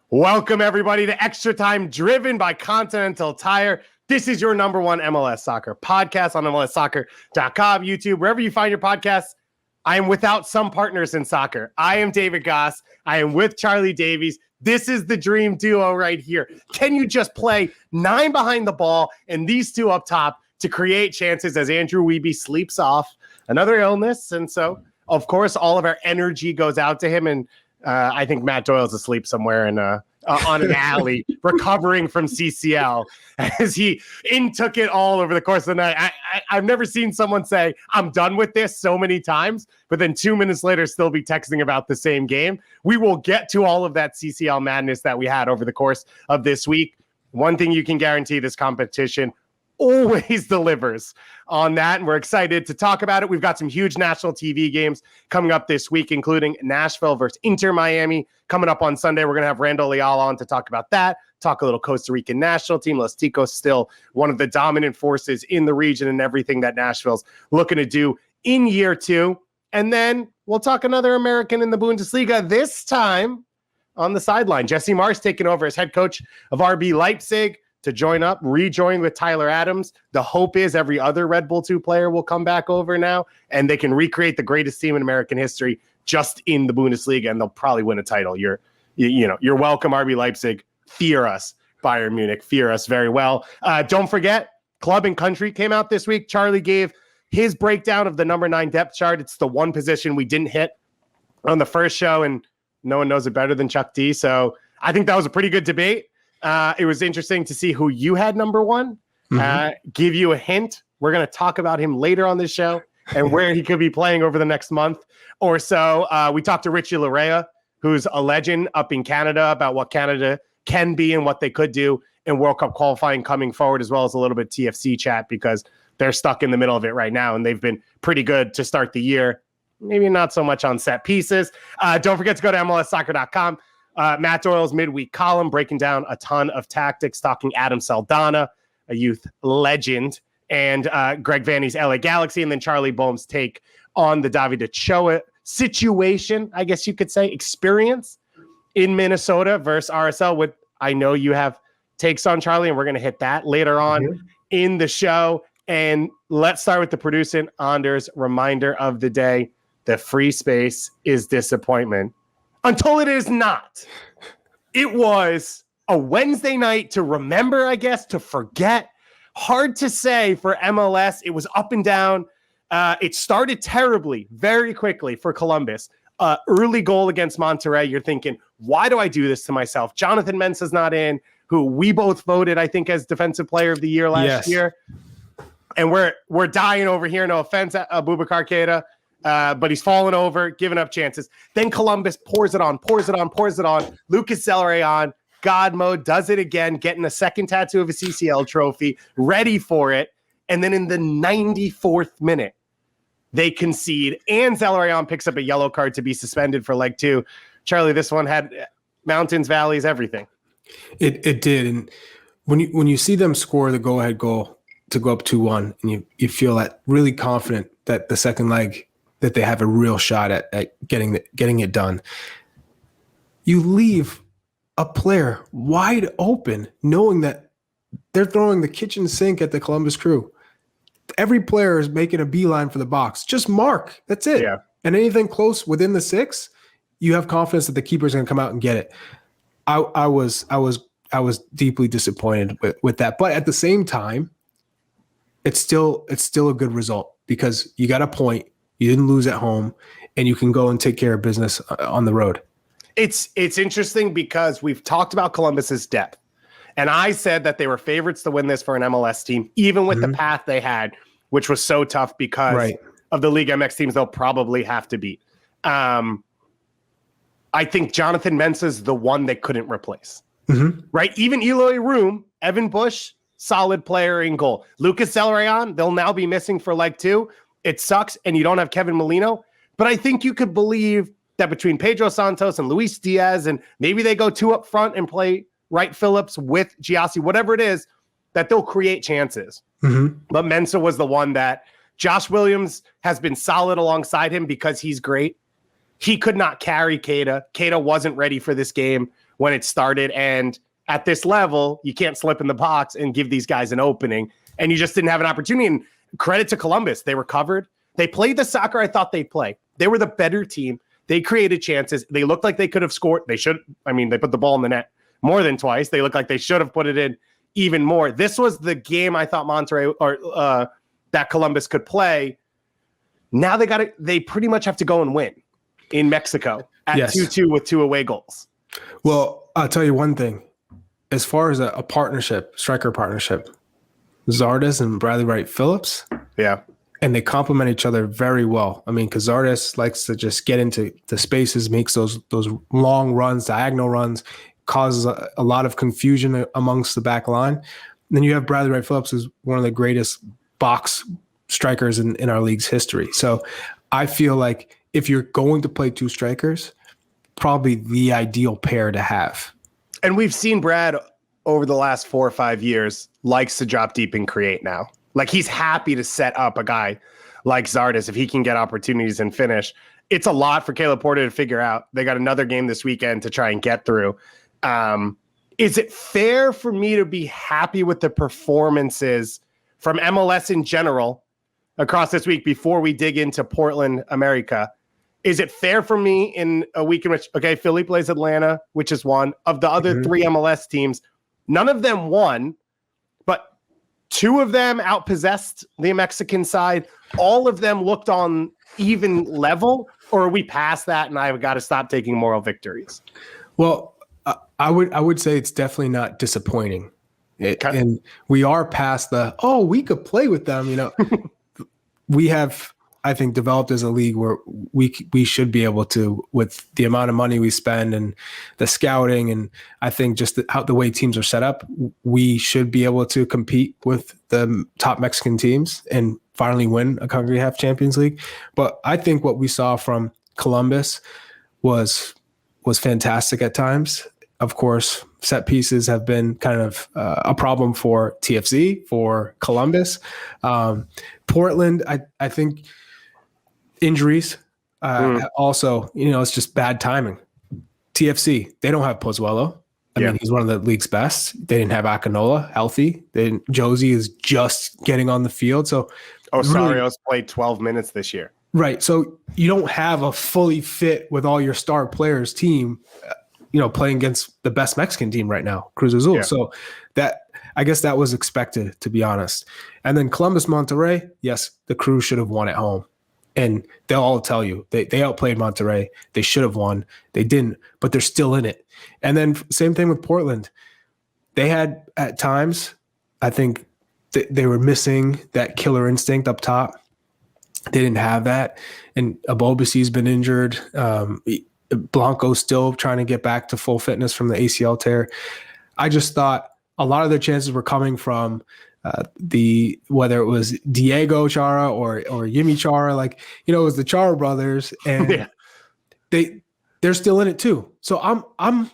Welcome, everybody, to Extra Time, driven by Continental Tire. This is your number one MLS soccer podcast on MLSsoccer.com, YouTube, wherever you find your podcasts. I am without some partners in soccer. I am David Goss. I am with Charlie Davies. This is the dream duo right here. Can you just play 9 behind the ball and these two up top to create chances as Andrew Wiebe sleeps off another illness? And so, of course, all of our energy goes out to him. And I think Matt Doyle's asleep somewhere on an alley, recovering from CCL, as he took it all over the course of the night. I've never seen someone say, I'm done with this so many times, but then 2 minutes later still be texting about the same game. We will get to all of that CCL madness that we had over the course of this week. One thing you can guarantee, this competition always delivers on that, and we're excited to talk about it. We've got some huge national TV games coming up this week, including Nashville versus Inter Miami coming up on Sunday. We're going to have Randall Leal on to talk about that, talk a little Costa Rican national team. Los Ticos still one of the dominant forces in the region and everything that Nashville's looking to do in year 2. And then we'll talk another American in the Bundesliga, this time on the sideline. Jesse Marsch taking over as head coach of RB Leipzig to rejoin with Tyler Adams. The hope is every other Red Bull 2 player will come back over now, and they can recreate the greatest team in American history just in the Bundesliga, and they'll probably win a title. You're welcome, RB Leipzig. Fear us, Bayern Munich. Fear us very well. Don't forget, Club and Country came out this week. Charlie gave his breakdown of the number 9 depth chart. It's the one position we didn't hit on the first show, and no one knows it better than Chuck D. So I think that was a pretty good debate. It was interesting to see who you had number 1. Give you a hint. We're going to talk about him later on this show and where he could be playing over the next month or so. We talked to Richie Larea, who's a legend up in Canada, about what Canada can be and what they could do in World Cup qualifying coming forward, as well as a little bit TFC chat, because they're stuck in the middle of it right now, and they've been pretty good to start the year. Maybe not so much on set pieces. Don't forget to go to MLSsoccer.com. Matt Doyle's midweek column, breaking down a ton of tactics, talking Adam Saldana, a youth legend, and Greg Vanney's LA Galaxy, and then Charlie Boehm's take on the David Ochoa situation, I guess you could say, experience in Minnesota versus RSL. With I know you have takes on, Charlie, and we're going to hit that later on in the show. And let's start with the producer Anders reminder of the day. The free space is disappointment. Until it is not. It was a Wednesday night to remember, I guess, to forget. Hard to say for MLS. It was up and down. It started terribly, very quickly for Columbus. Early goal against Monterrey. You're thinking, why do I do this to myself? Jonathan Mensah's not in, who we both voted, I think, as Defensive Player of the Year last year. And we're dying over here. No offense, Abubakar Keita. But he's fallen over, giving up chances. Then Columbus pours it on. Lucas Zelarayan, God mode, does it again, getting a second tattoo of a CCL trophy, ready for it. And then in the 94th minute, they concede, and Zelarayan picks up a yellow card to be suspended for leg 2. Charlie, this one had mountains, valleys, everything. It did. And when you see them score the go-ahead goal to go up 2-1, and you feel that really confident that the second leg, that they have a real shot at getting it done. You leave a player wide open, knowing that they're throwing the kitchen sink at the Columbus Crew. Every player is making a beeline for the box. Just mark. That's it. Yeah. And anything close within the 6, you have confidence that the keeper's going to come out and get it. I was deeply disappointed with that. But at the same time, it's still a good result, because you got a point. You didn't lose at home, and you can go and take care of business on the road. It's interesting because we've talked about Columbus's depth, and I said that they were favorites to win this for an MLS team, even with the path they had, which was so tough because of the Liga MX teams they'll probably have to beat. I think Jonathan Mensah's the one they couldn't replace, right? Even Eloy Room, Evan Bush, solid player in goal. Lucas Zelarayan, they'll now be missing for leg 2. It sucks, and you don't have Kevin Molino. But I think you could believe that between Pedro Santos and Luis Diaz, and maybe they go 2 up front and play Wright Phillips with Giassi, whatever it is, that they'll create chances. But Mensah was the one that Josh Williams has been solid alongside him because he's great. He could not carry Keita. Keita wasn't ready for this game when it started. And at this level, you can't slip in the box and give these guys an opening. And you just didn't have an opportunity. And credit to Columbus. They recovered. They played the soccer I thought they'd play. They were the better team. They created chances. They looked like they could have scored. They put the ball in the net more than twice. They looked like they should have put it in even more. This was the game I thought Monterrey or that Columbus could play. Now they pretty much have to go and win in Mexico at 2-2 with 2 away goals. Well, I'll tell you one thing. As far as a partnership, striker partnership, Zardes and Bradley Wright Phillips. Yeah. And they complement each other very well. I mean, because Zardes likes to just get into the spaces, makes those long runs, diagonal runs, causes a lot of confusion amongst the back line. And then you have Bradley Wright Phillips, who's one of the greatest box strikers in our league's history. So I feel like if you're going to play 2 strikers, probably the ideal pair to have. And we've seen Brad over the last 4 or 5 years likes to drop deep and create now. Like he's happy to set up a guy like Zardes if he can get opportunities and finish. It's a lot for Caleb Porter to figure out. They got another game this weekend to try and get through. Is it fair for me to be happy with the performances from MLS in general across this week before we dig into Portland, America? Is it fair for me in a week in which, Philly plays Atlanta, which is one of the other 3 MLS teams, none of them won, but 2 of them outpossessed the Mexican side. All of them looked on even level, or are we past that and I've got to stop taking moral victories? Well, I would say it's definitely not disappointing. And we are past we could play with them. We have, I think, developed as a league where we should be able to, with the amount of money we spend and the scouting, and I think just the way teams are set up, we should be able to compete with the top Mexican teams and finally win a CONCACAF Champions League. But I think what we saw from Columbus was fantastic at times. Of course, set pieces have been kind of a problem for TFC, for Columbus. Portland, I think injuries also, it's just bad timing. TFC, they don't have Pozuelo. I mean, he's one of the league's best. They didn't have Akinola healthy. Josie is just getting on the field. So Osario's played 12 minutes this year. Right. So you don't have a fully fit with all your star players team, playing against the best Mexican team right now, Cruz Azul. Yeah. So I guess that was expected, to be honest. And then Columbus, Monterrey, yes, the Crew should have won at home. And they'll all tell you they outplayed Monterrey. They should have won. They didn't, but they're still in it. And then same thing with Portland. They had at times, I think they were missing that killer instinct up top. They didn't have that. And Abobasi's been injured. Blanco's still trying to get back to full fitness from the ACL tear. I just thought a lot of their chances were coming from whether it was Diego Chara or Yimi Chara, it was the Chara brothers, and they're still in it too. So I'm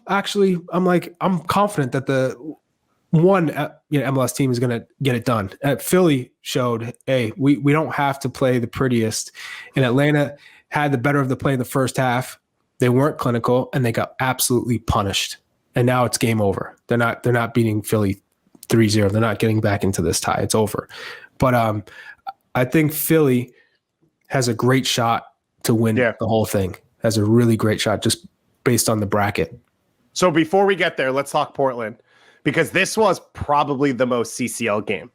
confident that the one MLS team is going to get it done. Philly showed, hey, we don't have to play the prettiest, and Atlanta had the better of the play in the first half. They weren't clinical, and they got absolutely punished. And now it's game over. They're not beating Philly 3-0. They're not getting back into this tie. It's over. But I think Philly has a great shot to win the whole thing. Has a really great shot just based on the bracket. So before we get there, let's talk Portland, because this was probably the most CCL game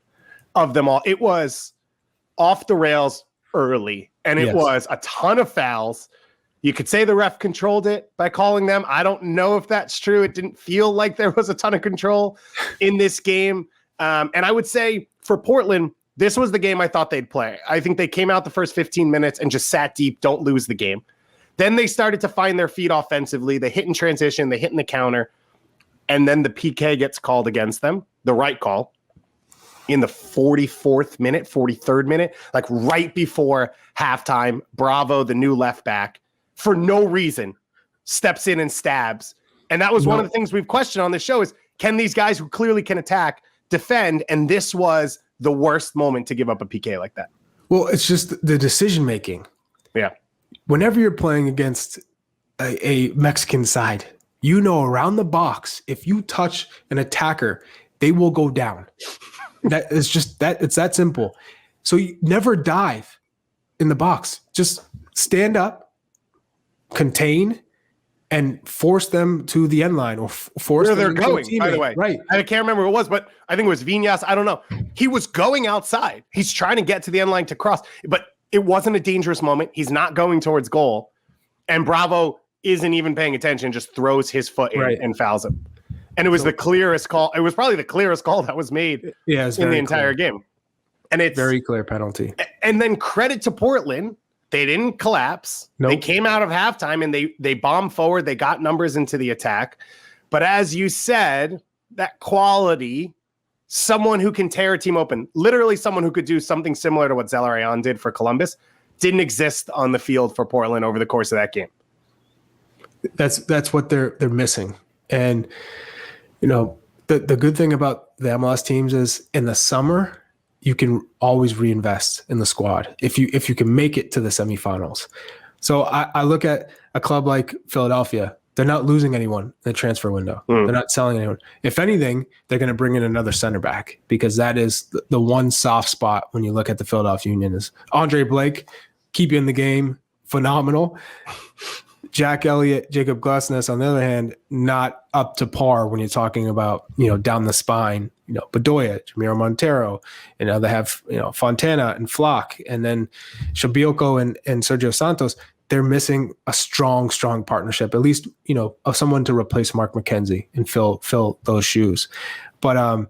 of them all. It was off the rails early, and it was a ton of fouls. You could say the ref controlled it by calling them. I don't know if that's true. It didn't feel like there was a ton of control in this game. And I would say for Portland, this was the game I thought they'd play. I think they came out the first 15 minutes and just sat deep, don't lose the game. Then they started to find their feet offensively. They hit in transition, they hit in the counter, and then the PK gets called against them, the right call, in the 44th minute, 43rd minute, right before halftime. Bravo, the new left back, for no reason, steps in and stabs. And that was one of the things we've questioned on this show is, can these guys who clearly can attack defend? And this was the worst moment to give up a PK like that. Well, it's just the decision-making. Yeah. Whenever you're playing against a Mexican side, around the box, if you touch an attacker, they will go down. That is just that. It's that simple. So you never dive in the box. Just stand up, contain, and force them to the end line or force where them they're going, by the way. Right. I can't remember who it was, but I think it was Viñas. I don't know. He was going outside. He's trying to get to the end line to cross, but it wasn't a dangerous moment. He's not going towards goal. And Bravo isn't even paying attention, just throws his foot in and fouls him. And it was the clearest call. It was probably the clearest call that was made in the entire game. And it's very clear penalty. And then credit to Portland. They didn't collapse. Nope. They came out of halftime and they bombed forward. They got numbers into the attack. But as you said, that quality, someone who can tear a team open, literally someone who could do something similar to what Zelarayan did for Columbus, didn't exist on the field for Portland over the course of that game. That's what they're missing. And the good thing about the MLS teams is in the summer, you can always reinvest in the squad if you can make it to the semifinals. So I look at a club like Philadelphia. They're not losing anyone in the transfer window. They're not selling anyone. If anything, they're going to bring in another center back because that is the one soft spot when you look at the Philadelphia Union is Andre Blake, keep you in the game, phenomenal. Jack Elliott, Jacob Glesnes, on the other hand, not up to par when you're talking about, down the spine, Bedoya, Jamiro Montero, they have, Fontana and Flock, and then Shabilko and Sergio Santos. They're missing a strong partnership, at least, of someone to replace Mark McKenzie and fill those shoes. But,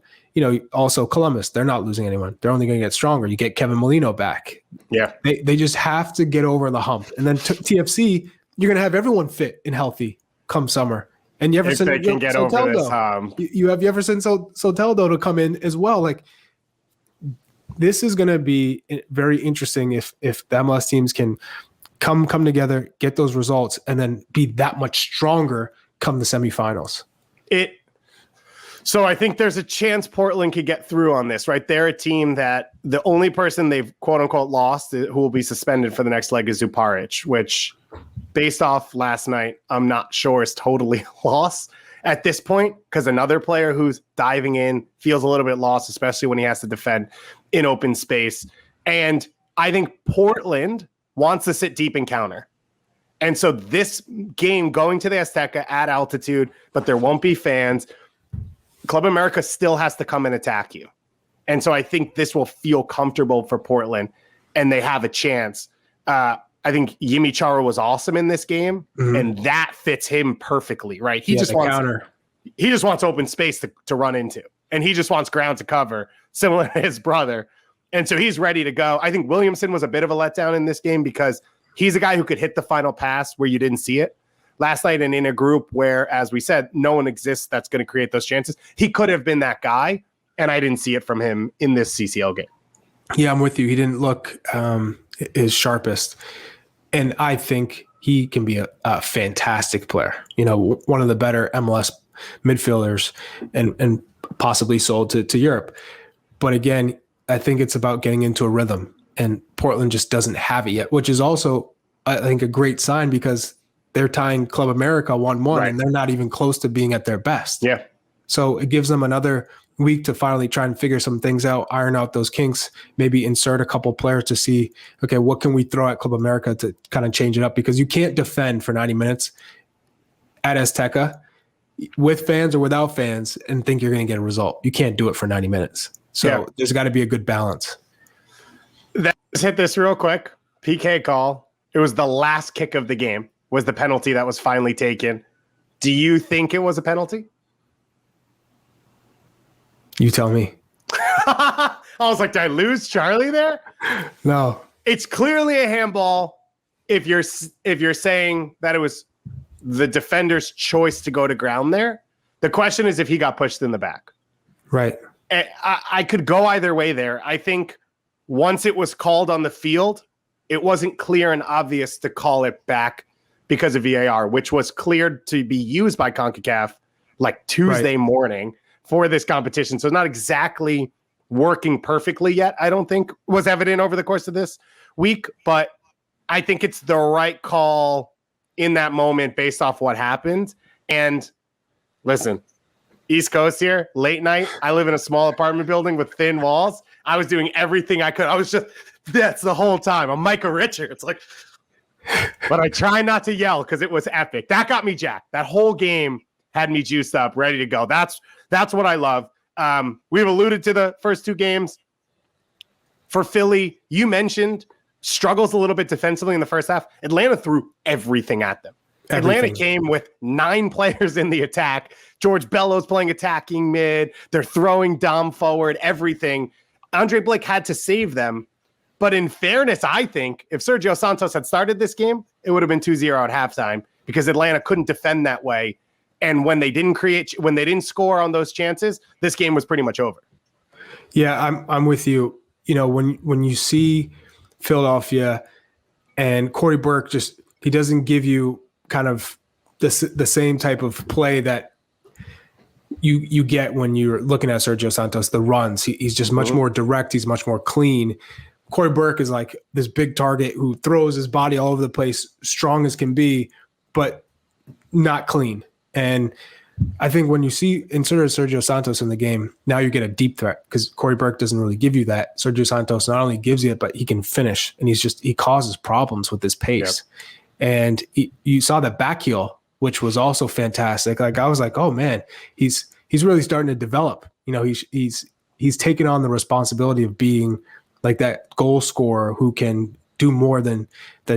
also Columbus, they're not losing anyone. They're only going to get stronger. You get Kevin Molino back. Yeah. They just have to get over the hump. And then TFC, you're going to have everyone fit and healthy come summer. And Jefferson, if they can get over this, you have Jefferson Soteldo to come in as well. Like, this is going to be very interesting if the MLS teams can come together, get those results, and then be that much stronger come the semifinals. So I think there's a chance Portland could get through on this, right? They're a team that the only person they've quote unquote lost who will be suspended for the next leg is Zuparic, which based off last night, I'm not sure is totally lost at this point because another player who's diving in feels a little bit lost, especially when he has to defend in open space. And I think Portland wants to sit deep and counter. And so this game going to the Azteca at altitude, but there won't be fans. Club America still has to come and attack you. And so I think this will feel comfortable for Portland and they have a chance. I think Yimi Chara was awesome in this game and that fits him perfectly, right? He just wants open space to run into and he just wants ground to cover, similar to his brother. And so he's ready to go. I think Williamson was a bit of a letdown in this game because he's a guy who could hit the final pass where you didn't see it last night, and in a group where, as we said, no one exists that's going to create those chances. He could have been that guy, and I didn't see it from him in this CCL game. Yeah, I'm with you. He didn't look his sharpest, and I think he can be a fantastic player. One of the better MLS midfielders, and possibly sold to Europe. But again, I think it's about getting into a rhythm, and Portland just doesn't have it yet, which is also, I think, a great sign because they're tying Club America 1-1, and they're not even close to being at their best. Yeah. So it gives them another week to finally try and figure some things out, iron out those kinks, maybe insert a couple players to see, okay, what can we throw at Club America to kind of change it up? Because you can't defend for 90 minutes at Azteca with fans or without fans and think you're going to get a result. You can't do it for 90 minutes. So there's got to be a good balance. Let's hit this real quick. PK call. It was the last kick of the game. Was the penalty that was finally taken. Do you think it was a penalty? You tell me. I was like, did I lose Charlie there? No. It's clearly a handball if you're saying that it was the defender's choice to go to ground there. The question is if he got pushed in the back. Right. I could go either way there. I think once it was called on the field, it wasn't clear and obvious to call it back because of VAR, which was cleared to be used by CONCACAF like Tuesday morning for this competition. So it's not exactly working perfectly yet, I don't think was evident over the course of this week, but I think it's the right call in that moment based off what happened. And listen, East Coast here, late night. I live in a small apartment building with thin walls. I was doing everything I could. I was just, that's the whole time. I'm Micah Richards. Like, but I try not to yell because it was epic. That got me jacked. That whole game had me juiced up, ready to go. That's what I love. We've alluded to the first two games. For Philly, you mentioned struggles a little bit defensively in the first half. Atlanta threw everything at them. Atlanta came with 9 players in the attack. George Bellows playing attacking mid. They're throwing Dom forward, everything. Andre Blake had to save them. But in fairness, I think if Sergio Santos had started this game, it would have been 2-0 at halftime because Atlanta couldn't defend that way. And when they didn't score on those chances, this game was pretty much over. Yeah, I'm with you. You know, when you see Philadelphia and Corey Burke, he doesn't give you kind of the same type of play that you get when you're looking at Sergio Santos, the runs. He's just much more direct. He's much more clean. Corey Burke is like this big target who throws his body all over the place, strong as can be, but not clean. And I think when you see insert Sergio Santos in the game, now you get a deep threat because Corey Burke doesn't really give you that. Sergio Santos not only gives you it, but he can finish, and he causes problems with his pace. Yep. And you saw the back heel, which was also fantastic. Like I was like, oh man, he's really starting to develop. You know, he's taken on the responsibility of being like that goal scorer who can do more than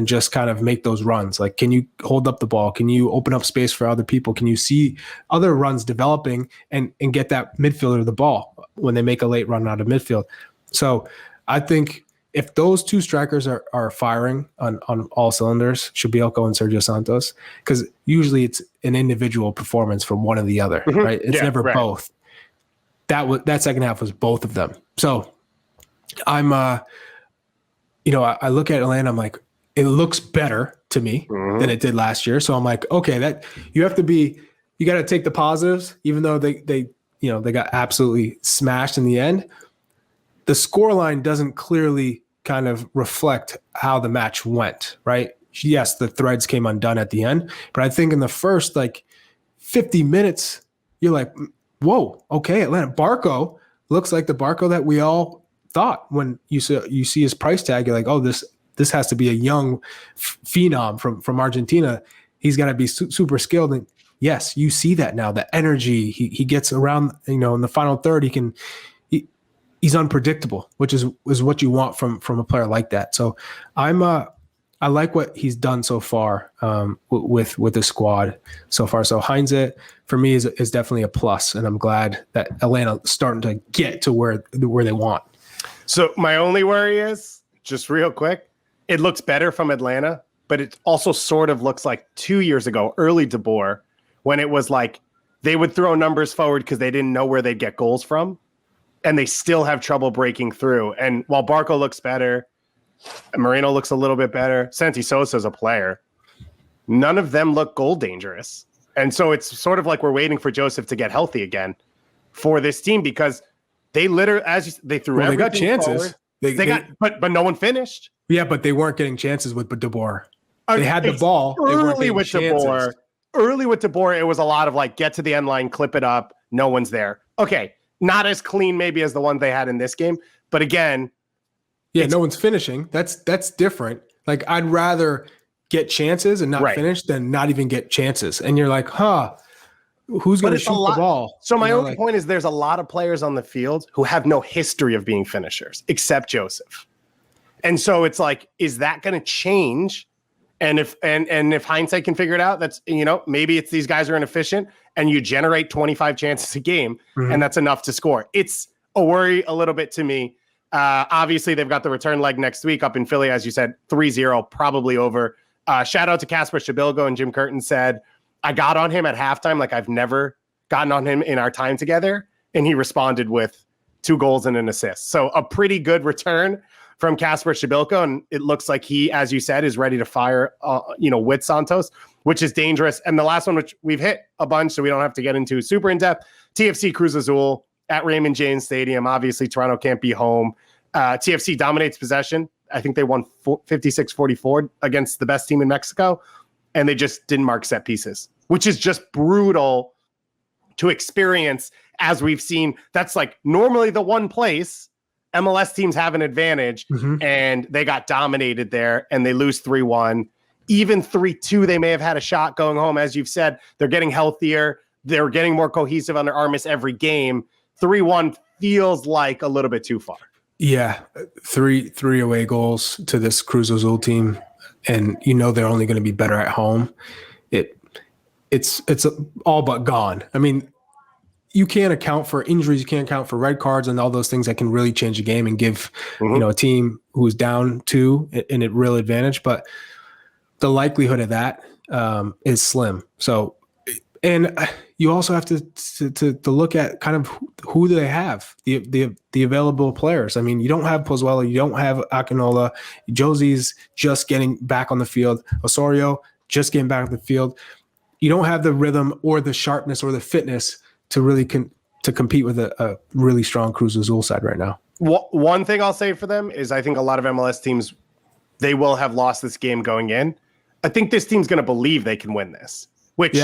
just kind of make those runs. Like, can you hold up the ball? Can you open up space for other people? Can you see other runs developing and get that midfielder the ball when they make a late run out of midfield? So I think if those two strikers are firing on all cylinders, Shabilko and Sergio Santos, because usually it's an individual performance from one or the other, right? It's never both. That second half was both of them. So I'm I look at Atlanta, I'm like, it looks better to me than it did last year. So I'm like, okay, that you got to take the positives, even though they got absolutely smashed in the end. The scoreline doesn't clearly kind of reflect how the match went, right? Yes, the threads came undone at the end, but I think in the first 50 minutes, you're like, whoa, okay, Atlanta. Barco looks like the Barco that we all thought when you see his price tag. You're like, oh, this has to be a young phenom from Argentina. He's got to be super skilled. And yes, you see that now. The energy he gets around, in the final third, he's unpredictable, which is what you want from a player like that. So I like what he's done so far with the squad so far. So Heinze for me is definitely a plus, and I'm glad that Atlanta's starting to get to where they want. So my only worry is, just real quick, it looks better from Atlanta, but it also sort of looks like 2 years ago, early DeBoer, when it was like they would throw numbers forward because they didn't know where they'd get goals from, and they still have trouble breaking through. And while Barco looks better, Moreno looks a little bit better, Santi Sosa's a player, none of them look goal dangerous. And so it's sort of like we're waiting for Joseph to get healthy again for this team, because they literally, they threw everything. They got chances. They got, but no one finished. Yeah, but they weren't getting chances with DeBoer. They had the ball. Early with DeBoer, it was a lot of get to the end line, clip it up. No one's there. Okay, not as clean maybe as the one they had in this game, but again, no one's finishing. That's different. Like, I'd rather get chances and not finish than not even get chances. And you're like, who's going to shoot the ball? So my only point is there's a lot of players on the field who have no history of being finishers except Joseph. And so it's like, is that going to change? And if hindsight can figure it out, that's, maybe it's these guys are inefficient and you generate 25 chances a game and that's enough to score. It's a worry a little bit to me. Obviously they've got the return leg next week up in Philly, as you said, 3-0, probably over. Shout out to Kasper Shabilko, and Jim Curtin said, I got on him at halftime like I've never gotten on him in our time together. And he responded with 2 goals and an assist. So a pretty good return from Kasper Shabilko. And it looks like he, as you said, is ready to fire, with Santos, which is dangerous. And the last one, which we've hit a bunch, so we don't have to get into super in depth, TFC Cruz Azul at Raymond James Stadium. Obviously, Toronto can't be home. TFC dominates possession. I think they won 56-44 against the best team in Mexico. And they just didn't mark set pieces. which is just brutal to experience. As we've seen, that's like normally the one place MLS teams have an advantage, and they got dominated there, and they lose 3-1. Even 3-2, they may have had a shot going home. As you've said, they're getting healthier. They're getting more cohesive under Armas every game. 3-1 feels like a little bit too far. Yeah, three away goals to this Cruz Azul team, and they're only going to be better at home. It's all but gone. I mean, you can't account for injuries, you can't account for red cards and all those things that can really change a game and give a team who's down 2 a real advantage. But the likelihood of that is slim. So, and you also have to look at kind of who do they have, the available players. I mean, you don't have Pozuelo, you don't have Akinola, Josie's just getting back on the field, Osorio just getting back on the field. You don't have the rhythm or the sharpness or the fitness to really to compete with a really strong Cruz Azul side right now. One thing I'll say for them is I think a lot of MLS teams, they will have lost this game going in. I think this team's going to believe they can win this, which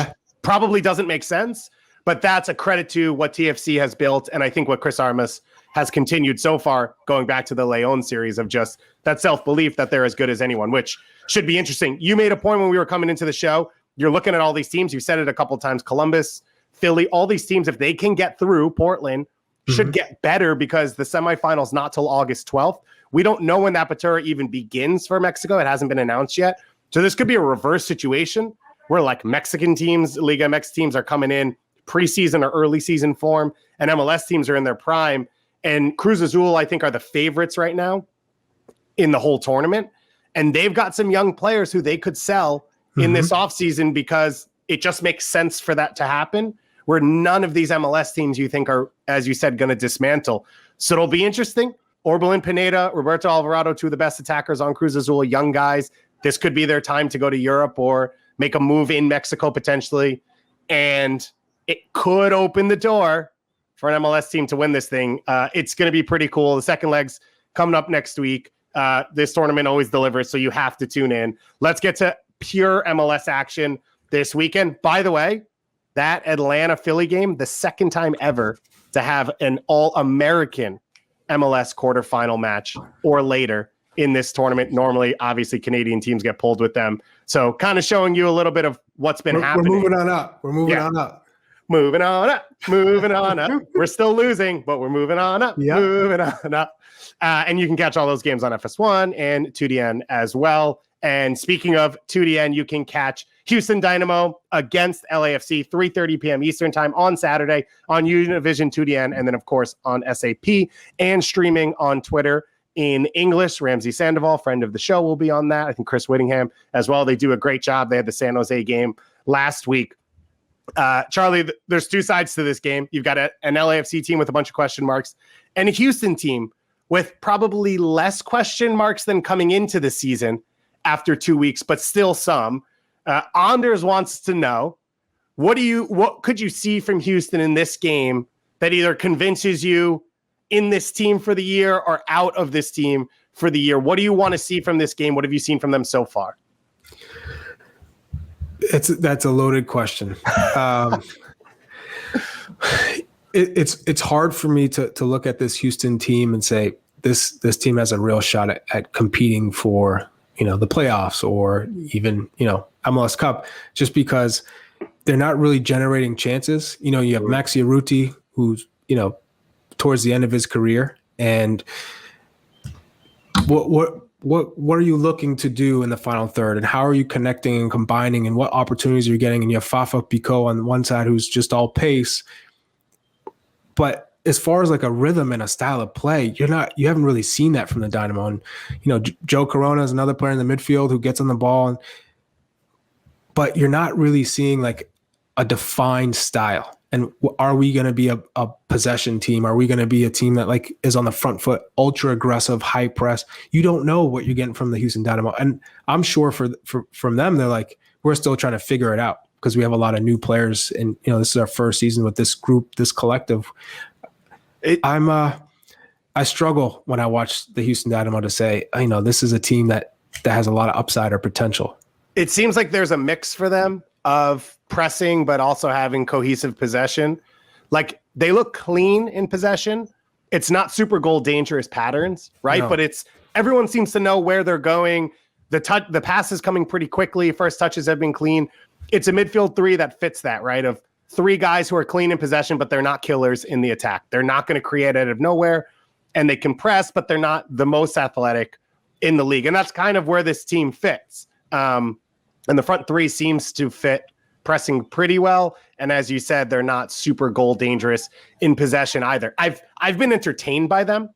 probably doesn't make sense, but that's a credit to what TFC has built. And I think what Chris Armas has continued so far, going back to the León series, of just that self-belief that they're as good as anyone, which should be interesting. You made a point when we were coming into the show. You're looking at all these teams. You said it a couple of times, Columbus, Philly, all these teams, if they can get through, Portland should get better because the semifinals not till August 12th. We don't know when that Apertura even begins for Mexico. It hasn't been announced yet. So this could be a reverse situation where like Mexican teams, Liga MX teams are coming in preseason or early season form, and MLS teams are in their prime. And Cruz Azul, I think, are the favorites right now in the whole tournament. And they've got some young players who they could sell in this offseason because it just makes sense for that to happen, where none of these MLS teams you think are, as you said, going to dismantle. So it'll be interesting. Orbelin Pineda, Roberto Alvarado, 2 of the best attackers on Cruz Azul, young guys. This could be their time to go to Europe or make a move in Mexico potentially. And it could open the door for an MLS team to win this thing. It's going to be pretty cool. The second leg's coming up next week. This tournament always delivers, so you have to tune in. Let's get to pure MLS action this weekend. By the way, that Atlanta-Philly game, the second time ever to have an all-American MLS quarterfinal match or later in this tournament. Normally, obviously, Canadian teams get pulled with them. So kind of showing you a little bit of what's been happening. We're moving on up. Moving on up. We're still losing, but we're moving on up. Moving on up. And you can catch all those games on FS1 and 2DN as well. And speaking of 2DN, you can catch Houston Dynamo against LAFC, 3:30 p.m. Eastern time on Saturday on Univision 2DN, and then, of course, on SAP and streaming on Twitter in English. Ramsey Sandoval, friend of the show, will be on that. I think Chris Whittingham as well. They do a great job. They had the San Jose game last week. Charlie, there's 2 sides to this game. You've got an LAFC team with a bunch of question marks and a Houston team with probably less question marks than coming into the season after 2 weeks, but still some. Anders wants to know, what could you see from Houston in this game that either convinces you in this team for the year or out of this team for the year? What do you want to see from this game? What have you seen from them so far? That's a loaded question. It's hard for me to look at this Houston team and say this team has a real shot at competing for the playoffs or even MLS Cup, just because they're not really generating chances. You have Maxi Arruti, who's towards the end of his career, and what are you looking to do in the final third, and how are you connecting and combining, and what opportunities are you getting? And you have Fafa Pico on one side, who's just all pace, but as far as like a rhythm and a style of play, you haven't really seen that from the Dynamo. And Joe Corona is another player in the midfield who gets on the ball, but you're not really seeing like a defined style. And are we going to be a possession team? Are we going to be a team that like is on the front foot, ultra aggressive, high press? You don't know what you're getting from the Houston Dynamo. And I'm sure from them, they're like, we're still trying to figure it out because we have a lot of new players, and this is our first season with this group, this collective. I struggle when I watch the Houston Dynamo to say, this is a team that has a lot of upside or potential. It seems like there's a mix for them of pressing, but also having cohesive possession. Like, they look clean in possession. It's not super goal dangerous patterns, right? No. But it's everyone seems to know where they're going. The pass is coming pretty quickly. First touches have been clean. It's a midfield three that fits that, right? Of three guys who are clean in possession, but they're not killers in the attack. They're not going to create out of nowhere, and they can press, but they're not the most athletic in the league. And that's kind of where this team fits. And the front three seems to fit pressing pretty well. And as you said, they're not super goal dangerous in possession either. I've been entertained by them.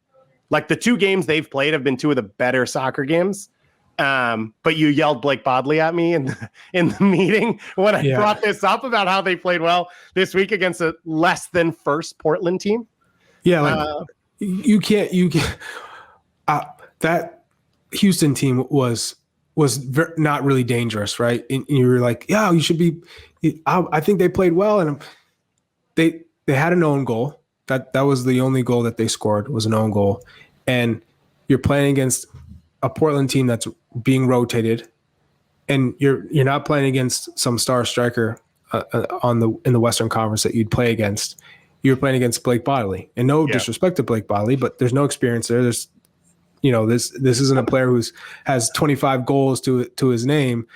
Like, the two games they've played have been two of the better soccer games. But you yelled Blake Bodley at me in the meeting when I brought this up about how they played well this week against a less than first Portland team. Yeah, like, you can't. That Houston team was not really dangerous, right? And you were like, yeah, you should be. I think they played well, and they had an own goal. That was the only goal that they scored, was an own goal, and you're playing against a Portland team that's being rotated, and you're not playing against some star striker in the Western Conference that you'd play against. You're playing against Blake Bodley, and no disrespect to Blake Bodley, but there's no experience there. There's, this isn't a player who's has 25 goals to his name,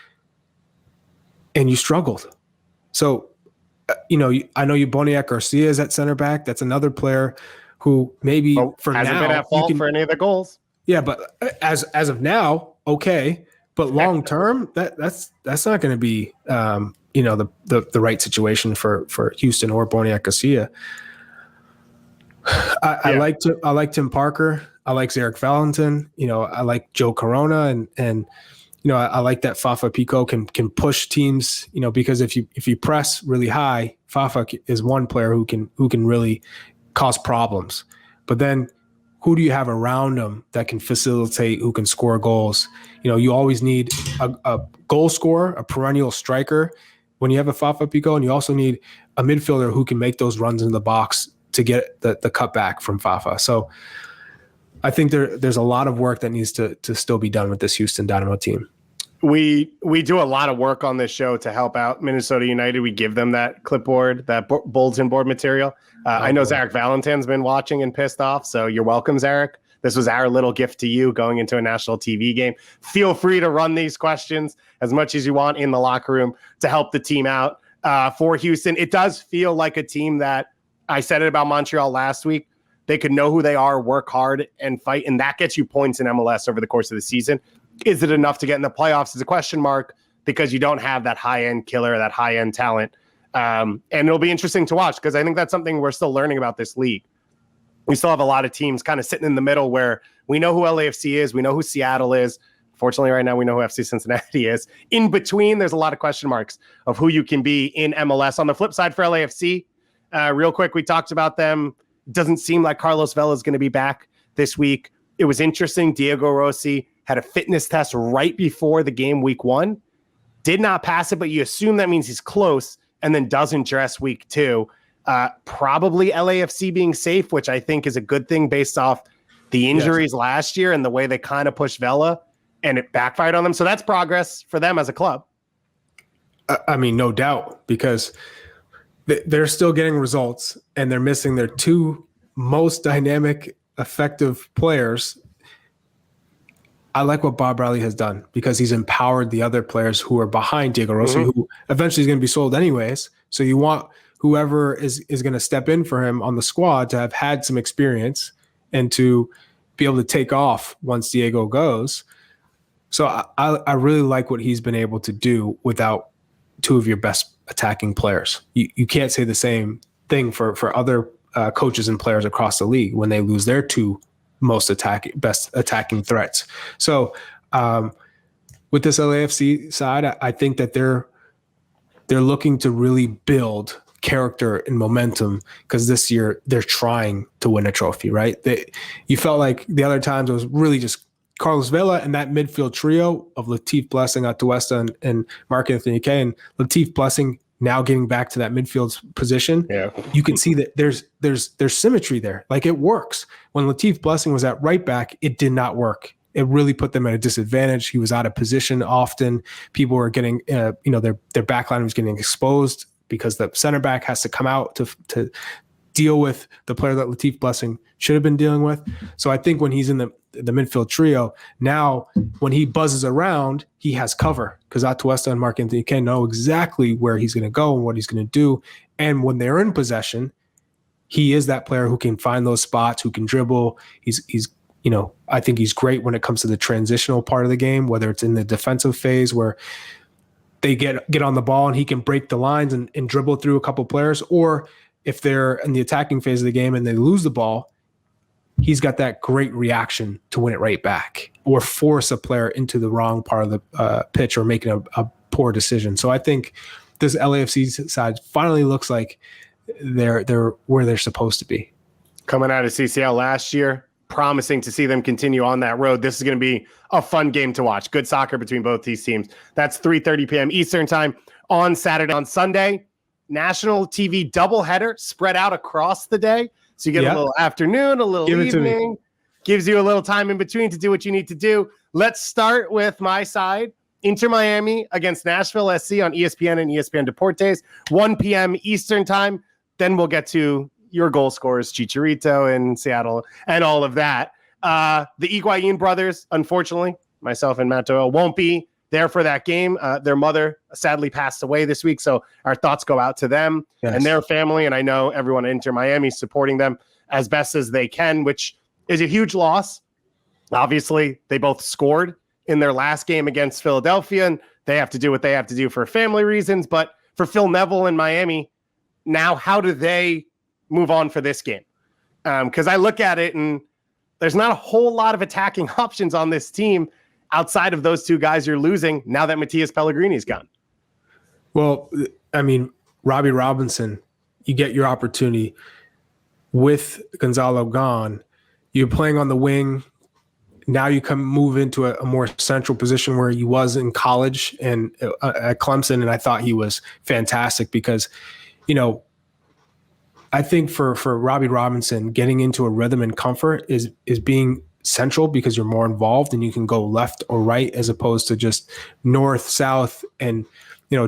and you struggled. So, I know you Boniek Garcia is at center back. That's another player who maybe for hasn't now been at fault for any of the goals. Yeah, but as of now, okay. But long term, that's not going to be the right situation for Houston or Boniek Garcia. I like Tim Parker. I like Zarek Valentin. I like Joe Corona, and I like that Fafa Pico can push teams. Because if you press really high, Fafa is one player who can really cause problems. But then, who do you have around him that can facilitate, who can score goals? You always need a goal scorer, a perennial striker when you have a Fafa Pico, and you also need a midfielder who can make those runs in the box to get the cutback from Fafa. So I think there's a lot of work that needs to still be done with this Houston Dynamo team. We do a lot of work on this show to help out Minnesota United. We give them that clipboard, that bulletin board material. I know Zarek Valentin's been watching and pissed off, so you're welcome, Zarek. This was our little gift to you going into a national TV game. Feel free to run these questions as much as you want in the locker room to help the team out. For Houston, it does feel like a team that, I said it about Montreal last week, they could know who they are, work hard, and fight, and that gets you points in MLS over the course of the season. Is it enough to get in the playoffs is a question mark, because you don't have that high-end killer, that high-end talent. And it'll be interesting to watch, because I think that's something we're still learning about this league. We still have a lot of teams kind of sitting in the middle where we know who LAFC is, we know who Seattle is. Fortunately, right now we know who FC Cincinnati is. In between, there's a lot of question marks of who you can be in MLS. On the flip side for LAFC, real quick, we talked about them. Doesn't seem like Carlos Vela is going to be back this week. It was interesting. Diego Rossi had a fitness test right before the game week 1. Did not pass it, but you assume that means he's close, and then doesn't dress week 2. Probably LAFC being safe, which I think is a good thing based off the injuries last year and the way they kind of pushed Vela, and it backfired on them. So that's progress for them as a club. I mean, no doubt, because they're still getting results, and they're missing their two most dynamic, effective players. I like what Bob Bradley has done, because he's empowered the other players who are behind Diego Rossi, who eventually is going to be sold anyways. So you want whoever is going to step in for him on the squad to have had some experience and to be able to take off once Diego goes. So I really like what he's been able to do without two of your best attacking players. You can't say the same thing for other coaches and players across the league when they lose their two most best attacking threats. So with this LAFC side, I think that they're looking to really build character and momentum, because this year they're trying to win a trophy, right? You felt like the other times it was really just Carlos Vela and that midfield trio of Latif Blessing, Atuesta, and Marc-Anthony Kaye, and Latif Blessing now getting back to that midfield position. Yeah. You can see that there's symmetry there. Like, it works. When Latif Blessing was at right back, it did not work it really put them at a disadvantage. He was out of position often. People were getting, their back line was getting exposed because the center back has to come out to deal with the player that Latif Blessing should have been dealing with. So I think when he's in the midfield trio, now when he buzzes around, he has cover because Atuesta and Marc-Anthony Kaye know exactly where he's going to go and what he's going to do. And when they're in possession, he is that player who can find those spots, who can dribble. He's I think he's great when it comes to the transitional part of the game, whether it's in the defensive phase where they get on the ball and he can break the lines and dribble through a couple players, or if they're in the attacking phase of the game and they lose the ball, he's got that great reaction to win it right back or force a player into the wrong part of the pitch or making a poor decision. So I think this LAFC side finally looks like they're where they're supposed to be. Coming out of CCL last year, promising to see them continue on that road. This is going to be a fun game to watch. Good soccer between both these teams. That's 3:30 p.m. Eastern time on Saturday. On Sunday, national TV doubleheader spread out across the day. So you get a little afternoon, a little evening, gives you a little time in between to do what you need to do. Let's start with my side. Inter Miami against Nashville SC on ESPN and ESPN Deportes, 1 p.m. Eastern time. Then we'll get to your goal scorers, Chicharito in Seattle and all of that. The Higuain brothers, unfortunately, myself and Matt Doyle won't be there for that game. Their mother sadly passed away this week, so our thoughts go out to them and their family. And I know everyone at Inter Miami is supporting them as best as they can, which is a huge loss. Obviously, they both scored in their last game against Philadelphia, and they have to do what they have to do for family reasons. But for Phil Neville in Miami, now how do they move on for this game? Because I look at it and there's not a whole lot of attacking options on this team outside of those two guys you're losing now that Matías Pellegrini's gone. Well, I mean, Robbie Robinson, you get your opportunity with Gonzalo gone. You're playing on the wing. Now you move into a more central position where he was in college and at Clemson, and I thought he was fantastic because, I think for Robbie Robinson, getting into a rhythm and comfort is being central because you're more involved and you can go left or right as opposed to just north, south, and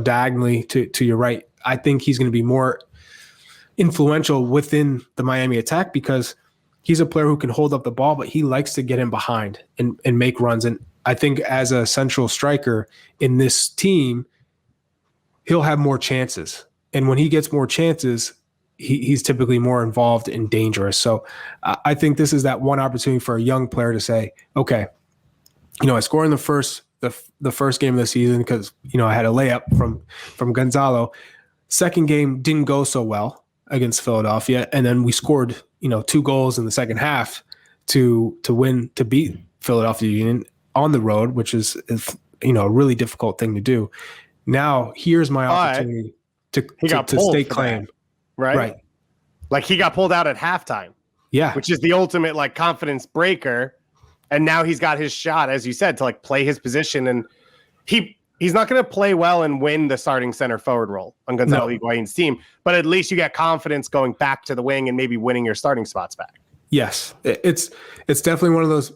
diagonally to your right. I think he's going to be more influential within the Miami attack because he's a player who can hold up the ball, but he likes to get in behind and make runs. And I think as a central striker in this team, he'll have more chances. And when he gets more chances, he's typically more involved and dangerous. So I think this is that one opportunity for a young player to say, okay, I scored in the first game of the season because, I had a layup from Gonzalo. Second game didn't go so well against Philadelphia. And then we scored, 2 goals in the second half to beat Philadelphia Union on the road, which is a really difficult thing to do. Now here's my opportunity to stake claim. That. Right. Like he got pulled out at halftime. Yeah. Which is the ultimate confidence breaker. And now he's got his shot, as you said, to play his position. And he's not going to play well and win the starting center forward role on Gonzalo Higuain's team. But at least you get confidence going back to the wing and maybe winning your starting spots back. Yes. It's definitely one of those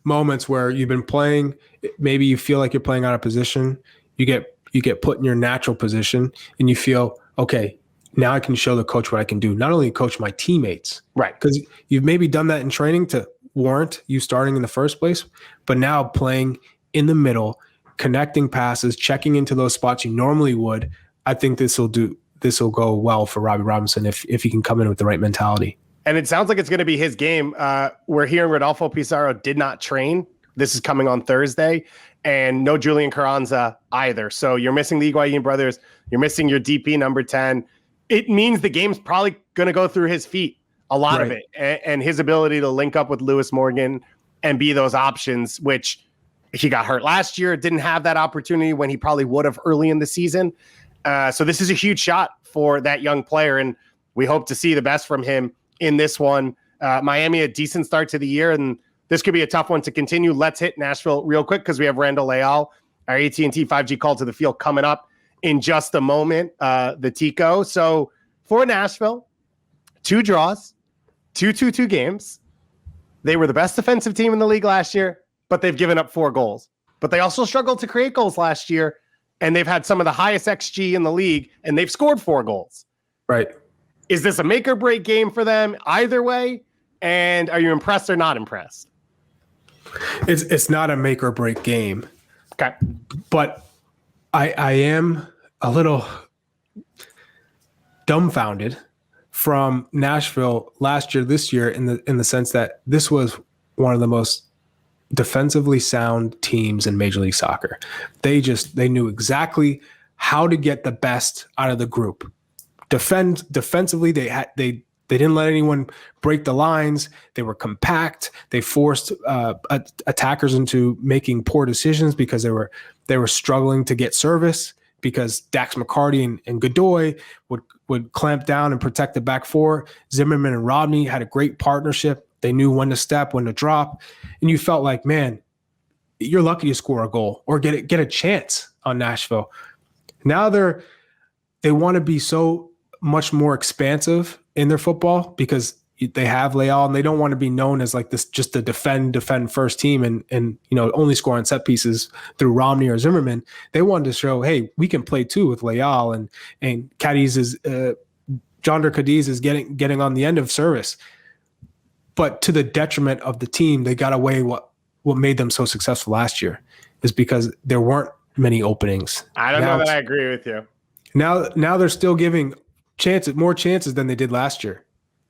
moments where you've been playing, maybe you feel like you're playing out of position. You get put in your natural position and you feel, okay, now I can show the coach what I can do. Not only coach my teammates, right? Because you've maybe done that in training to warrant you starting in the first place, but now playing in the middle, connecting passes, checking into those spots you normally would. I think this will go well for Robbie Robinson if he can come in with the right mentality. And it sounds like it's going to be his game. We're hearing Rodolfo Pizarro did not train. This is coming on Thursday, and no Julian Carranza either. So you're missing the Higuain brothers. You're missing your DP number 10. It means the game's probably going to go through his feet, a lot of it, and his ability to link up with Lewis Morgan and be those options, which he got hurt last year, didn't have that opportunity when he probably would have early in the season. So this is a huge shot for that young player, and we hope to see the best from him in this one. Miami, a decent start to the year, and this could be a tough one to continue. Let's hit Nashville real quick because we have Randall Leal, our AT&T 5G call to the field coming up in just a moment, the Tico. So for Nashville, 2 draws, 2-2-2 games. They were the best defensive team in the league last year. but they've given up 4 goals. But they also struggled to create goals last year, and they've had some of the highest XG in the league, and they've scored 4 goals. Right. Is this a make or break game for them either way? And are you impressed or not impressed? It's not a make or break game. Okay. But I am a little dumbfounded from Nashville last year, this year, in the sense that this was one of the most defensively sound teams in Major League Soccer. They knew exactly how to get the best out of the group. Defensively, they didn't let anyone break the lines. They were compact. They forced attackers into making poor decisions because they were struggling to get service, because Dax McCarty and Godoy would clamp down and protect the back four. Zimmerman and Rodney had a great partnership. They knew when to step, when to drop. And you felt like, man, you're lucky to score a goal or get a chance on Nashville. Now they want to be so much more expansive in their football because they have Leal, and they don't want to be known as like this, just a defend first team and only score on set pieces through Romney or Zimmerman. They wanted to show, hey, we can play too with Leal, and Cadiz is Jonder Cadiz is getting on the end of service. But to the detriment of the team, they got away what made them so successful last year is because there weren't many openings. I don't know that I agree with you. Now they're still giving more chances than they did last year.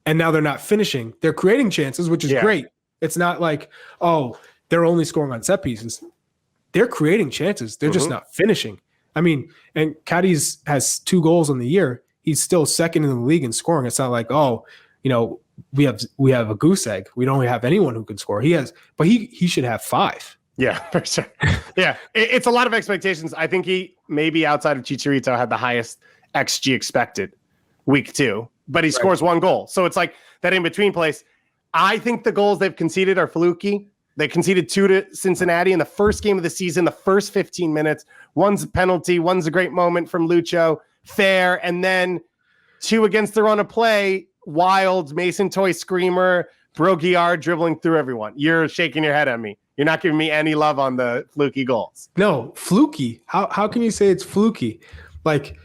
And now they're not finishing. They're creating chances, which is great. It's not like, oh, they're only scoring on set pieces. They're creating chances. They're just not finishing. I mean, and Cadiz has 2 goals on the year. He's still second in the league in scoring. It's not like, oh, we have a goose egg. We don't have anyone who can score. He should have 5. Yeah, for sure. Yeah, it's a lot of expectations. I think he maybe outside of Chicharito had the highest XG expected week 2, but he scores 1 goal. So it's like that in between place. I think the goals they've conceded are fluky. They conceded 2 to Cincinnati in the first game of the season, the first 15 minutes. One's a penalty, one's a great moment from Lucho, fair, and then 2 against the run of play. Wild, Mason Toy screamer, Broguiard dribbling through everyone. You're shaking your head at me. You're not giving me any love on the fluky goals. No, fluky. How can you say it's fluky? Like,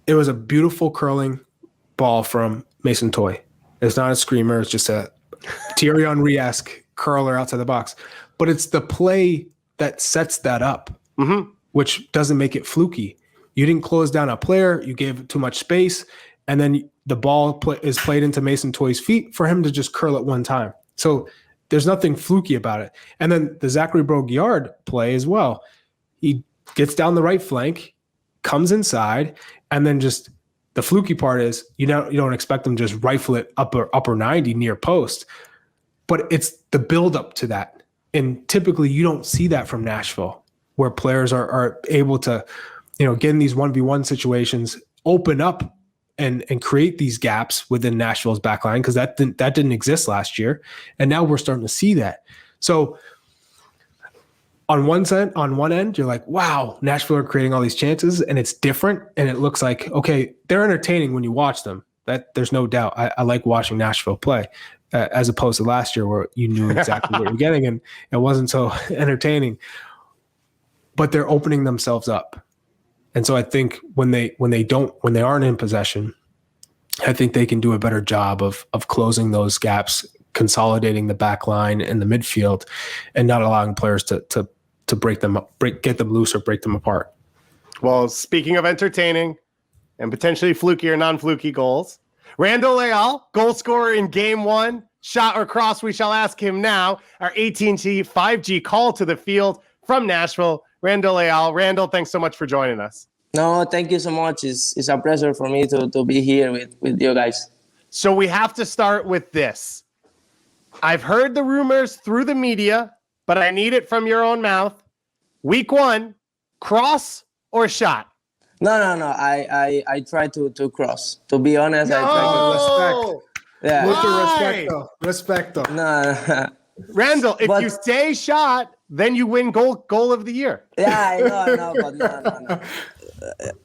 it was a beautiful curling ball from Mason Toy. It's not a screamer. It's just a Thierry Henry-esque curler outside the box. But it's the play that sets that up, which doesn't make it fluky. You didn't close down a player. You gave too much space. And then the ball is played into Mason Toy's feet for him to just curl it one time. So there's nothing fluky about it. And then the Zachary Broguiard play as well. He gets down the right flank, comes inside, and then just the fluky part is you don't expect them to just rifle it upper 90 near post. But it's the buildup to that. And typically you don't see that from Nashville, where players are able to, get in these 1v1 situations, open up and create these gaps within Nashville's backline, because that didn't exist last year. And now we're starting to see that. So on one end, you're like, wow, Nashville are creating all these chances and it's different. And it looks like, okay, they're entertaining when you watch them. That there's no doubt. I like watching Nashville play as opposed to last year where you knew exactly what you're getting and it wasn't so entertaining. But they're opening themselves up. And so I think when they aren't in possession, I think they can do a better job of closing those gaps, consolidating the back line and the midfield, and not allowing players to break them up, get them loose or break them apart. Well, speaking of entertaining and potentially fluky or non-fluky goals, Randall Leal, goal scorer in game 1, shot or cross, we shall ask him now. Our AT&T 5G call to the field from Nashville. Randall Leal. Randall, thanks so much for joining us. No, thank you so much. It's a pleasure for me to be here with you guys. So we have to start with this. I've heard the rumors through the media, but I need it from your own mouth. Week 1, cross or shot? No. I try to cross. To be honest, No! I try to Yeah. Why? Respecto. No. Randall, if you say shot, then you win goal of the year. Yeah, I know, but no.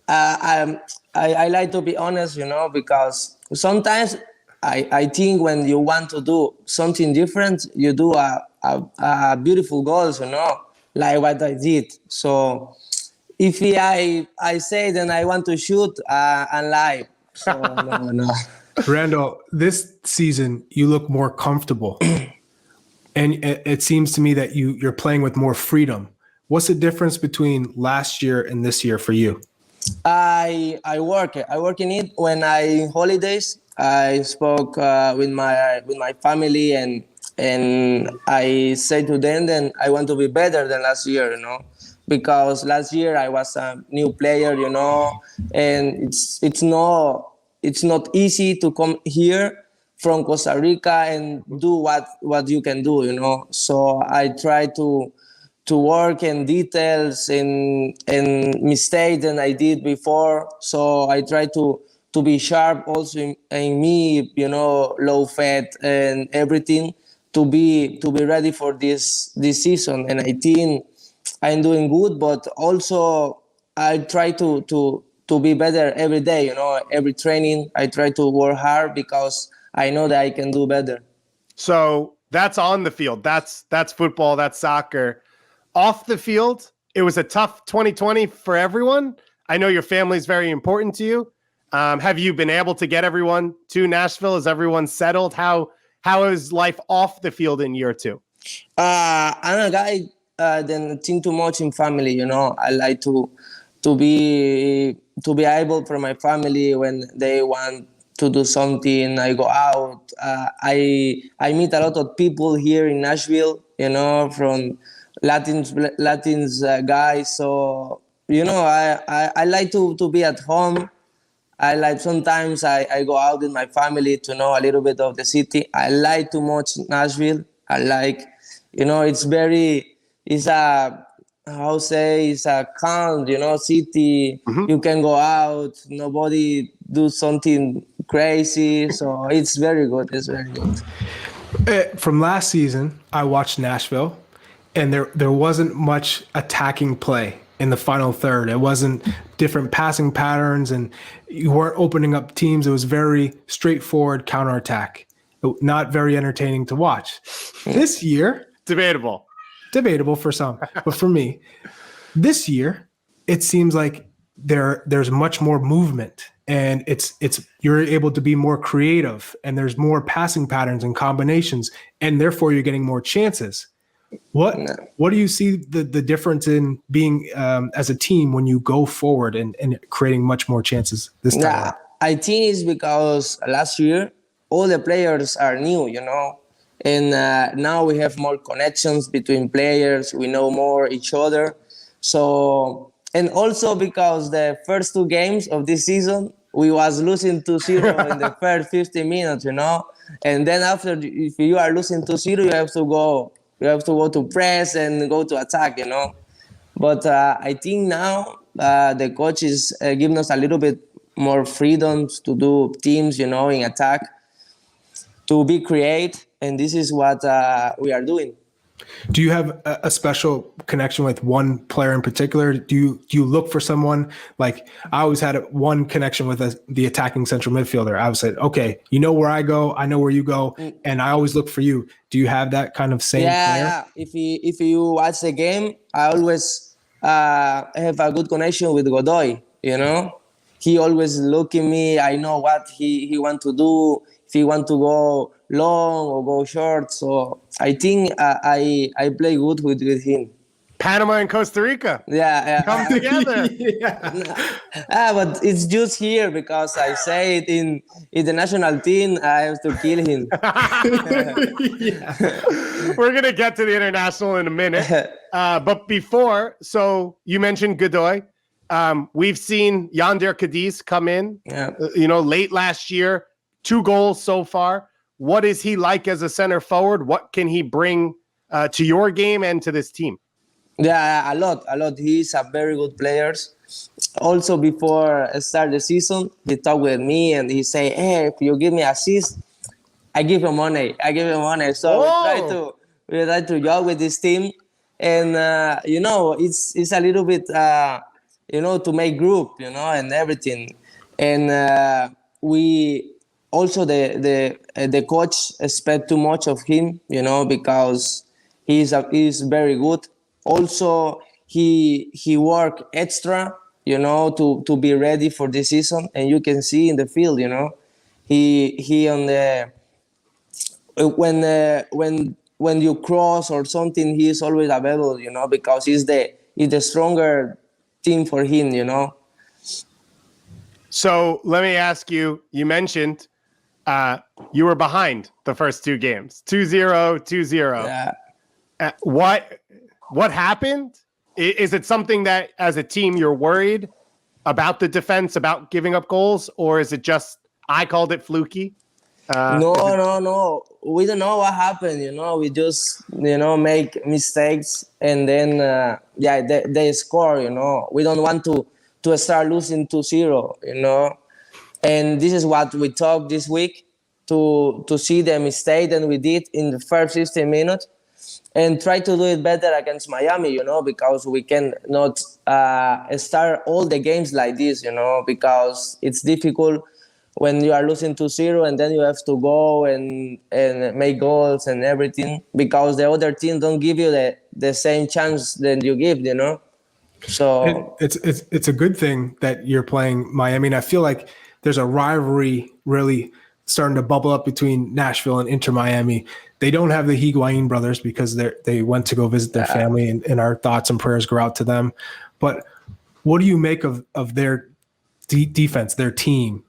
I like to be honest, because sometimes I think when you want to do something different, you do a beautiful goals, like what I did. So if I say then I want to shoot and lie. So no. Randall, this season you look more comfortable, and it seems to me that you're playing with more freedom. What's the difference between last year and this year for you? I work in it when I holidays. I spoke with my family and I say to them then I want to be better than last year, because last year I was a new player, and it's not easy to come here from Costa Rica and do what you can do, So I try to work in details and mistakes than I did before. So I try to be sharp also in me, low fat and everything to be ready for this season. And I think I'm doing good, but also I try to be better every day, every training. I try to work hard because I know that I can do better. So that's on the field. That's football. That's soccer. Off the field, it was a tough 2020 for everyone. I know your family is very important to you. Have you been able to get everyone to Nashville? Is everyone settled? How is life off the field in year two? I'm a guy that think too much in family. I like to be able for my family when they want to do something. I go out. I meet a lot of people here in Nashville. From Latins guys. So I like to be at home. I like sometimes I go out with my family to know a little bit of the city. I like too much Nashville. I like, it's a calm, city. Mm-hmm. You can go out. Nobody do something crazy. So it's very good. It's very good. From last season, I watched Nashville, and there wasn't much attacking play in the final third. It wasn't different passing patterns, and you weren't opening up teams. It was very straightforward counterattack. Not very entertaining to watch. This year, Debatable for some, but for me, this year, it seems like there's much more movement, and it's you're able to be more creative, and there's more passing patterns and combinations, and therefore you're getting more chances. What do you see the difference in being as a team when you go forward and creating much more chances this time? Yeah, I think it's because last year all the players are new, and now we have more connections between players. We know more each other. So, and also because the first two games of this season, we was losing 2-0 in the first 50 minutes, and then after, if you are losing 2-0, you have to go to press and go to attack, But I think now the coach is giving us a little bit more freedoms to do teams, in attack, to be creative, and this is what we are doing. Do you have a special connection with one player in particular? Do you look for someone? Like I always had one connection with the attacking central midfielder. I would say, okay, you know where I go, I know where you go, and I always look for you. Do you have that kind of same player? Yeah. If you watch the game, I always have a good connection with Godoy. He always look at me. I know what he want to do. If he want to go long or go short, so I think I play good with him. Panama and Costa Rica. Yeah. Come together. But it's just here because I say it in the national team. I have to kill him. We're gonna get to the international in a minute, but before, so you mentioned Godoy. We've seen Yonder Cadiz come in. Yeah. Late last year, 2 goals so far. What is he like as a center forward? What can he bring to your game and to this team? Yeah, a lot. He's a very good player. Also, before I start the season, he talked with me and he say, "Hey, if you give me assist, I give you money. So we try to joke with this team, and it's a little bit to make group, and everything, and we. Also, the coach expect too much of him, because He's very good. Also, he worked extra, to be ready for this season, and you can see in the field, he on the when you cross or something, he is always available, because he's the stronger team for him. So let me ask you, you mentioned you were behind the first two games, 2-0, 2-0. Yeah. What happened? Is it something that as a team you're worried about the defense, about giving up goals, or is it just, I called it fluky? No. We don't know what happened. We just make mistakes, and then they score. We don't want to start losing 2-0. And this is what we talked this week to see the mistake that we did in the first 15 minutes, and try to do it better against Miami. Because we can not start all the games like this. Because it's difficult when you are losing 2-0 and then you have to go and make goals and everything, because the other team don't give you the same chance that you give, So it's a good thing that you're playing Miami. And I feel like there's a rivalry really starting to bubble up between Nashville and Inter Miami. They don't have the Higuain brothers because they went to go visit their family, and our thoughts and prayers go out to them. But what do you make of their defense, their team?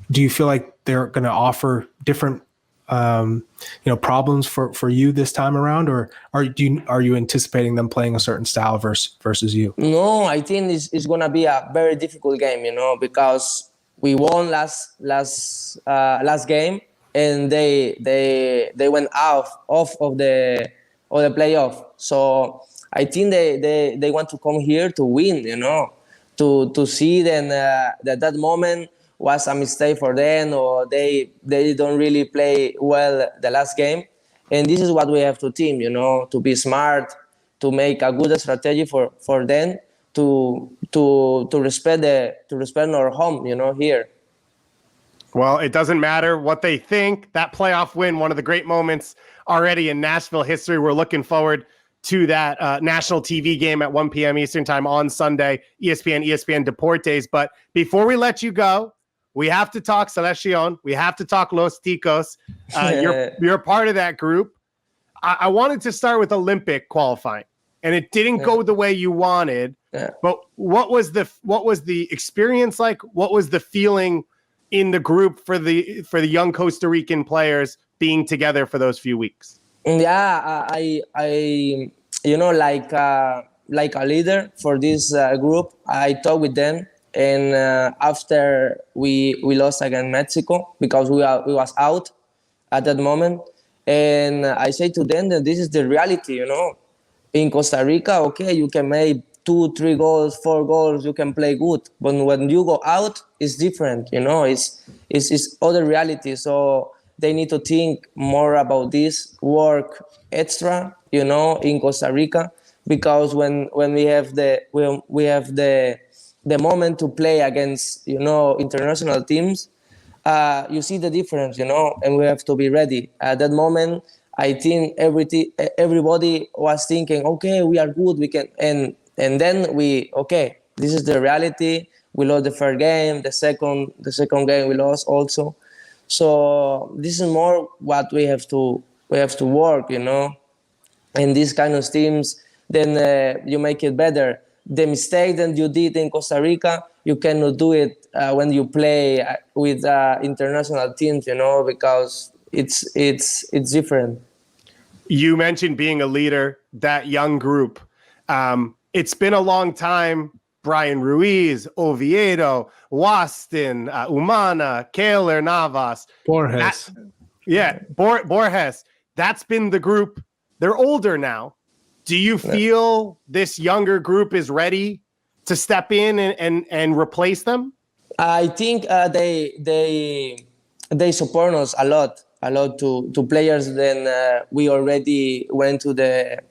Do you feel like they're going to offer different, problems for you this time around, or are you anticipating them playing a certain style versus you? No, I think it's going to be a very difficult game, because we won last game, and they went off of the playoff. So I think they want to come here to win, to see then that moment was a mistake for them, or they don't really play well the last game. And this is what we have to team, to be smart, to make a good strategy for them to respect our home, here. Well, it doesn't matter what they think. That playoff win, one of the great moments already in Nashville history. We're looking forward to that national TV game at 1 p.m. Eastern time on Sunday, ESPN Deportes. But before we let you go, we have to talk Selección. We have to talk Los Ticos. You're part of that group. I wanted to start with Olympic qualifying, and it didn't go the way you wanted. Yeah. But what was the experience like? What was the feeling in the group for the young Costa Rican players being together for those few weeks? Yeah, I like a leader for this group. I talked with them. And after we lost against Mexico, because we was out at that moment, and I say to them that this is the reality, In Costa Rica, okay, you can make 2, 3 goals, 4 goals, you can play good, but when you go out, it's different, It's other reality. So they need to think more about this, work extra, in Costa Rica, because when we have the moment to play against, international teams, you see the difference, and we have to be ready. At that moment, I think everybody was thinking, okay, we are good, we can, and then this is the reality. We lost the first game, the second game we lost also. So this is more what we have to work, and these kind of teams, then you make it better. The mistake that you did in Costa Rica, you cannot do it when you play with international teams, because it's different. You mentioned being a leader, that young group. It's been a long time. Brian Ruiz, Oviedo, Waston, Umana, Kaler Navas. Borges. Borges. That's been the group. They're older now. Do you feel this younger group is ready to step in and replace them? I think they support us a lot to players. Then we already went to the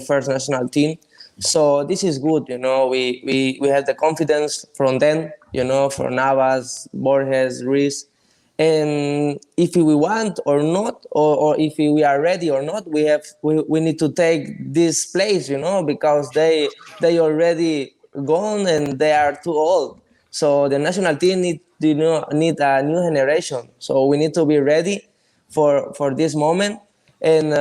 first national team, so this is good. We have the confidence from them. From Navas, Borges, Ruiz, And if we want or not, or if we are ready or not, we need to take this place, because they already gone and they are too old. So the national team need a new generation. So we need to be ready for this moment, and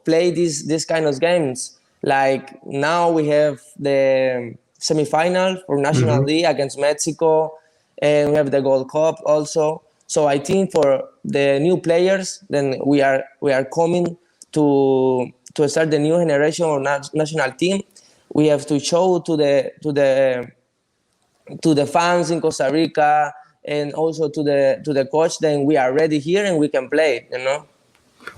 play these kind of games. Like now we have the semifinal for National League against Mexico, and we have the Gold Cup also. So I think for the new players, then we are coming to start the new generation of national team. We have to show to the fans in Costa Rica, and also to the coach, then we are ready here and we can play.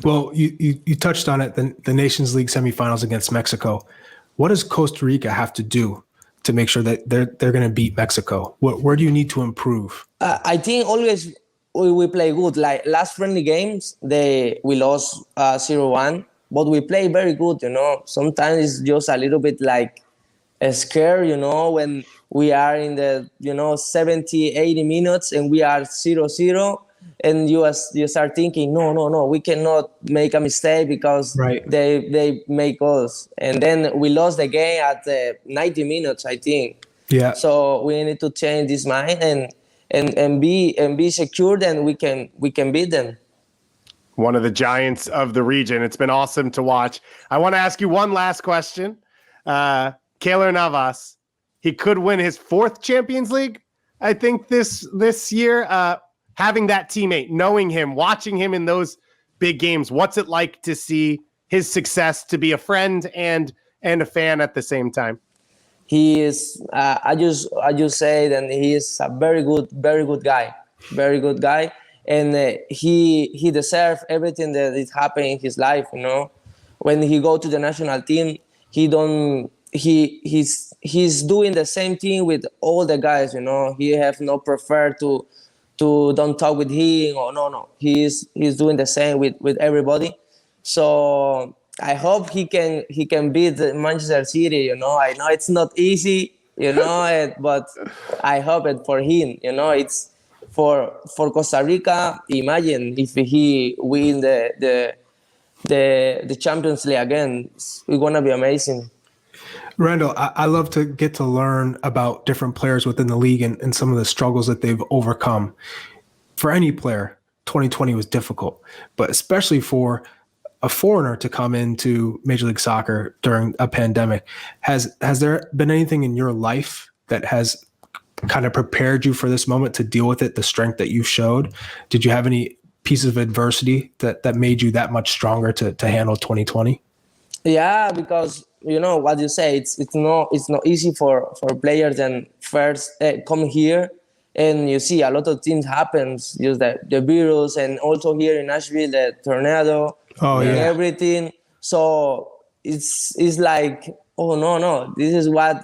Well, you touched on it, the Nations League semifinals against Mexico. What does Costa Rica have to do to make sure that they're going to beat Mexico? Where do you need to improve? I think always we play good. Like last friendly games, we lost 0-1, but we play very good. Sometimes it's just a little bit like a scare. When we are in the 70, 80 minutes and we are 0-0. And you start thinking, no, we cannot make a mistake because they make us. And then we lost the game at 90 minutes, I think. Yeah. So we need to change this mind and be secured, and we can beat them. One of the giants of the region. It's been awesome to watch. I want to ask you one last question. Keylor Navas, he could win his 4th Champions League, I think, this year. Having that teammate, knowing him, watching him in those big games, what's it like to see his success, to be a friend and a fan at the same time? He is. I just say that he is a very good guy, and he deserves everything that is happening in his life. When he go to the national team, he's doing the same thing with all the guys. He have no prefer to don't talk with him, or no. He's doing the same with everybody. So I hope he can beat Manchester City. I know it's not easy, but I hope it for him. It's for Costa Rica. Imagine if he win the Champions League again. It's gonna be amazing. Randall, I love to get to learn about different players within the league and some of the struggles that they've overcome. For any player, 2020 was difficult, but especially for a foreigner to come into Major League Soccer during a pandemic. Has there been anything in your life that has kind of prepared you for this moment to deal with it, the strength that you showed? Did you have any pieces of adversity that made you that much stronger to handle 2020? Yeah, because what you say, it's not easy for players and first come here, and you see a lot of things happens, just the virus, and also here in Nashville the tornado and everything. So it's like, oh no, this is what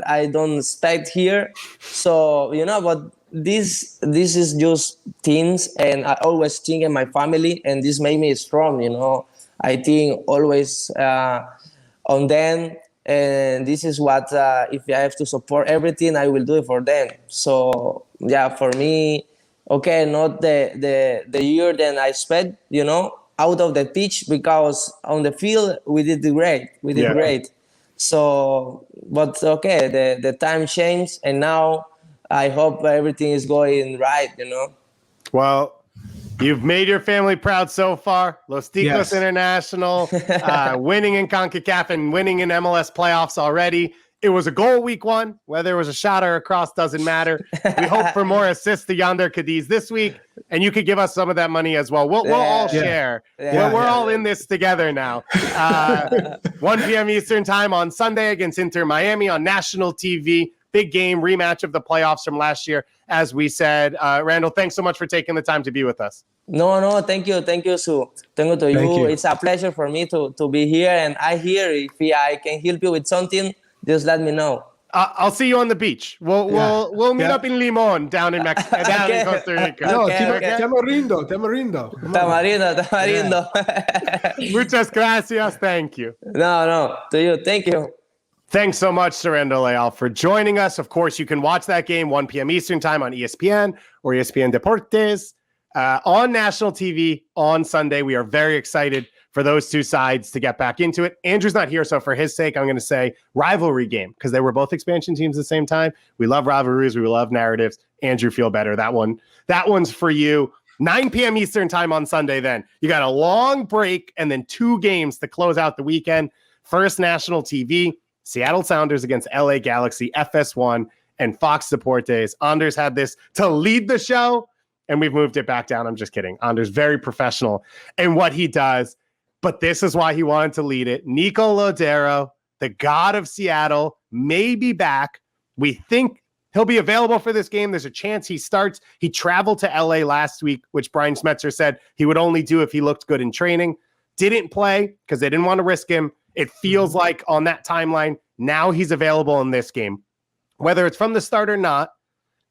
I don't expect here. So but this is just things, and I always think in my family, and this made me strong. I think always on them, and this is what if I have to support everything, I will do it for them. So yeah, for me, okay, not the year that I spent, out of the pitch, because on the field we did great. Great. So, but okay, the time changed, and now I hope everything is going right. Well, you've made your family proud so far. Los Ticos International, winning in CONCACAF and winning in MLS playoffs already. It was a goal week 1. Whether it was a shot or a cross doesn't matter. We hope for more assists to Yonder Cadiz this week, and you could give us some of that money as well. We'll all share. We're all in this together now. 1 p.m. Eastern time on Sunday against Inter Miami on national TV. Big game, rematch of the playoffs from last year, as we said. Randall, thanks so much for taking the time to be with us. No, thank you, Sue. Thank you. It's a pleasure for me to be here, and if I can help you with something, just let me know. I'll see you on the beach. We'll meet up in Limon down in Mexico, down in Costa Rica. Tamarindo. Muchas gracias. Thank you. No, to you. Thank you. Thanks so much to Randall Leal for joining us. Of course, you can watch that game 1 p.m. Eastern time on ESPN or ESPN Deportes on national TV on Sunday. We are very excited for those two sides to get back into it. Andrew's not here, so for his sake, I'm going to say rivalry game because they were both expansion teams at the same time. We love rivalries. We love narratives. Andrew, feel better. That one's for you. 9 p.m. Eastern time on Sunday then. You got a long break and then 2 games to close out the weekend. First, national TV, Seattle Sounders against LA Galaxy, FS1, and Fox Deportes. Anders had this to lead the show, and we've moved it back down. I'm just kidding. Anders very professional in what he does, but this is why he wanted to lead it. Nico Lodeiro, the god of Seattle, may be back. We think he'll be available for this game. There's a chance he starts. He traveled to LA last week, which Brian Schmetzer said he would only do if he looked good in training. Didn't play because they didn't want to risk him. It feels like on that timeline, now he's available in this game. Whether it's from the start or not,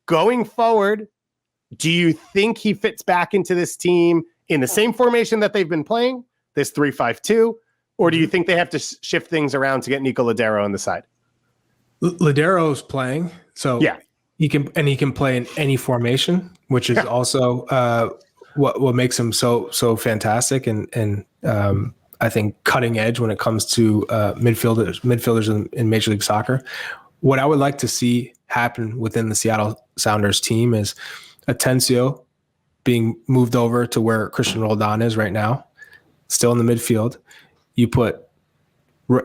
going forward, do you think he fits back into this team in the same formation that they've been playing, this 3-5-2, or do you think they have to shift things around to get Nico Lodeiro on the side? Lodeiro's playing, so yeah, he can play in any formation, which is also what makes him so fantastic and I think cutting edge when it comes to midfielders in Major League Soccer. What I would like to see happen within the Seattle Sounders team is Atencio being moved over to where Christian Roldan is right now, still in the midfield. You put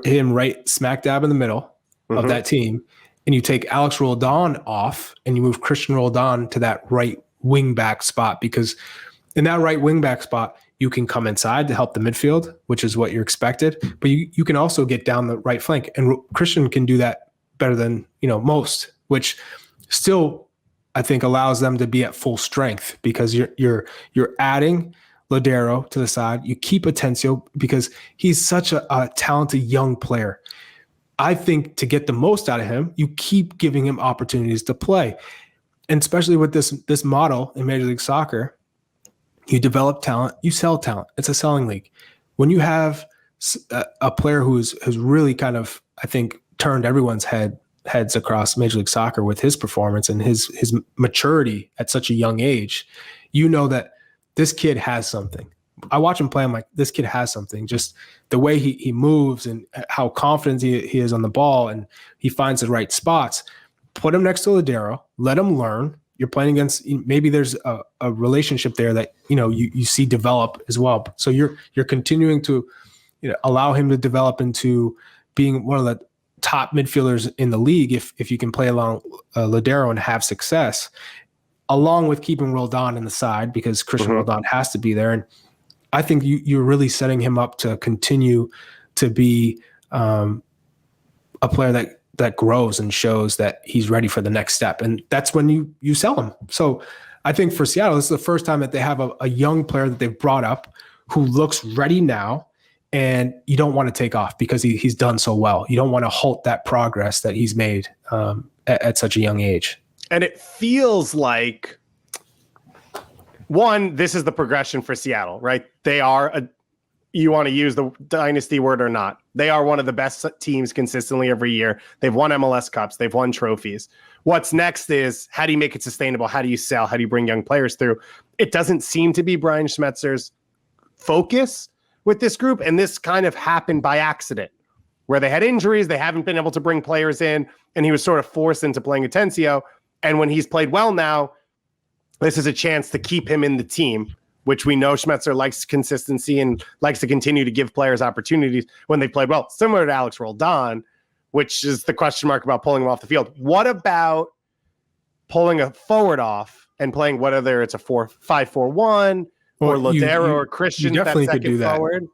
him right smack dab in the middle of that team, and you take Alex Roldan off and you move Christian Roldan to that right wing back spot, because in that right wing back spot, you can come inside to help the midfield, which is what you're expected, but you can also get down the right flank, and Christian can do that better than most, which still I think allows them to be at full strength, because you're adding Lodeiro to the side. You keep Atencio because he's such a talented young player. I think to get the most out of him, you keep giving him opportunities to play, and especially with this model in Major League Soccer. You develop talent, you sell talent. It's a selling league. When you have a player has really kind of, I think, turned everyone's heads across Major League Soccer with his performance and his maturity at such a young age, you know that this kid has something. I watch him play, I'm like, this kid has something. Just the way he moves and how confident he is on the ball, and he finds the right spots. Put him next to Lodeiro, let him learn. You're playing against, maybe there's a relationship there that you see develop as well. So you're continuing to allow him to develop into being one of the top midfielders in the league if you can play along Lodeiro and have success, along with keeping Roldan in the side, because Christian Roldan has to be there. And I think you're really setting him up to continue to be a player that grows and shows that he's ready for the next step. And that's when you sell him. So I think for Seattle, this is the first time that they have a young player that they've brought up who looks ready now, and you don't want to take off because he's done so well. You don't want to halt that progress that he's made at such a young age. And it feels like, one, this is the progression for Seattle, right? They are you want to use the dynasty word or not, they are one of the best teams consistently every year. They've won MLS Cups. They've won trophies. What's next is, how do you make it sustainable? How do you sell? How do you bring young players through? It doesn't seem to be Brian Schmetzer's focus with this group, and this kind of happened by accident, where they had injuries. They haven't been able to bring players in, and he was sort of forced into playing Atencio. And when he's played well now, this is a chance to keep him in the team, which we know Schmetzer likes consistency and likes to continue to give players opportunities when they played well, similar to Alex Roldan, which is the question mark about pulling him off the field. What about pulling a forward off and playing, whether it's a 4-5-4-1 or Lodeiro or Christian, you definitely that could do that. Forward?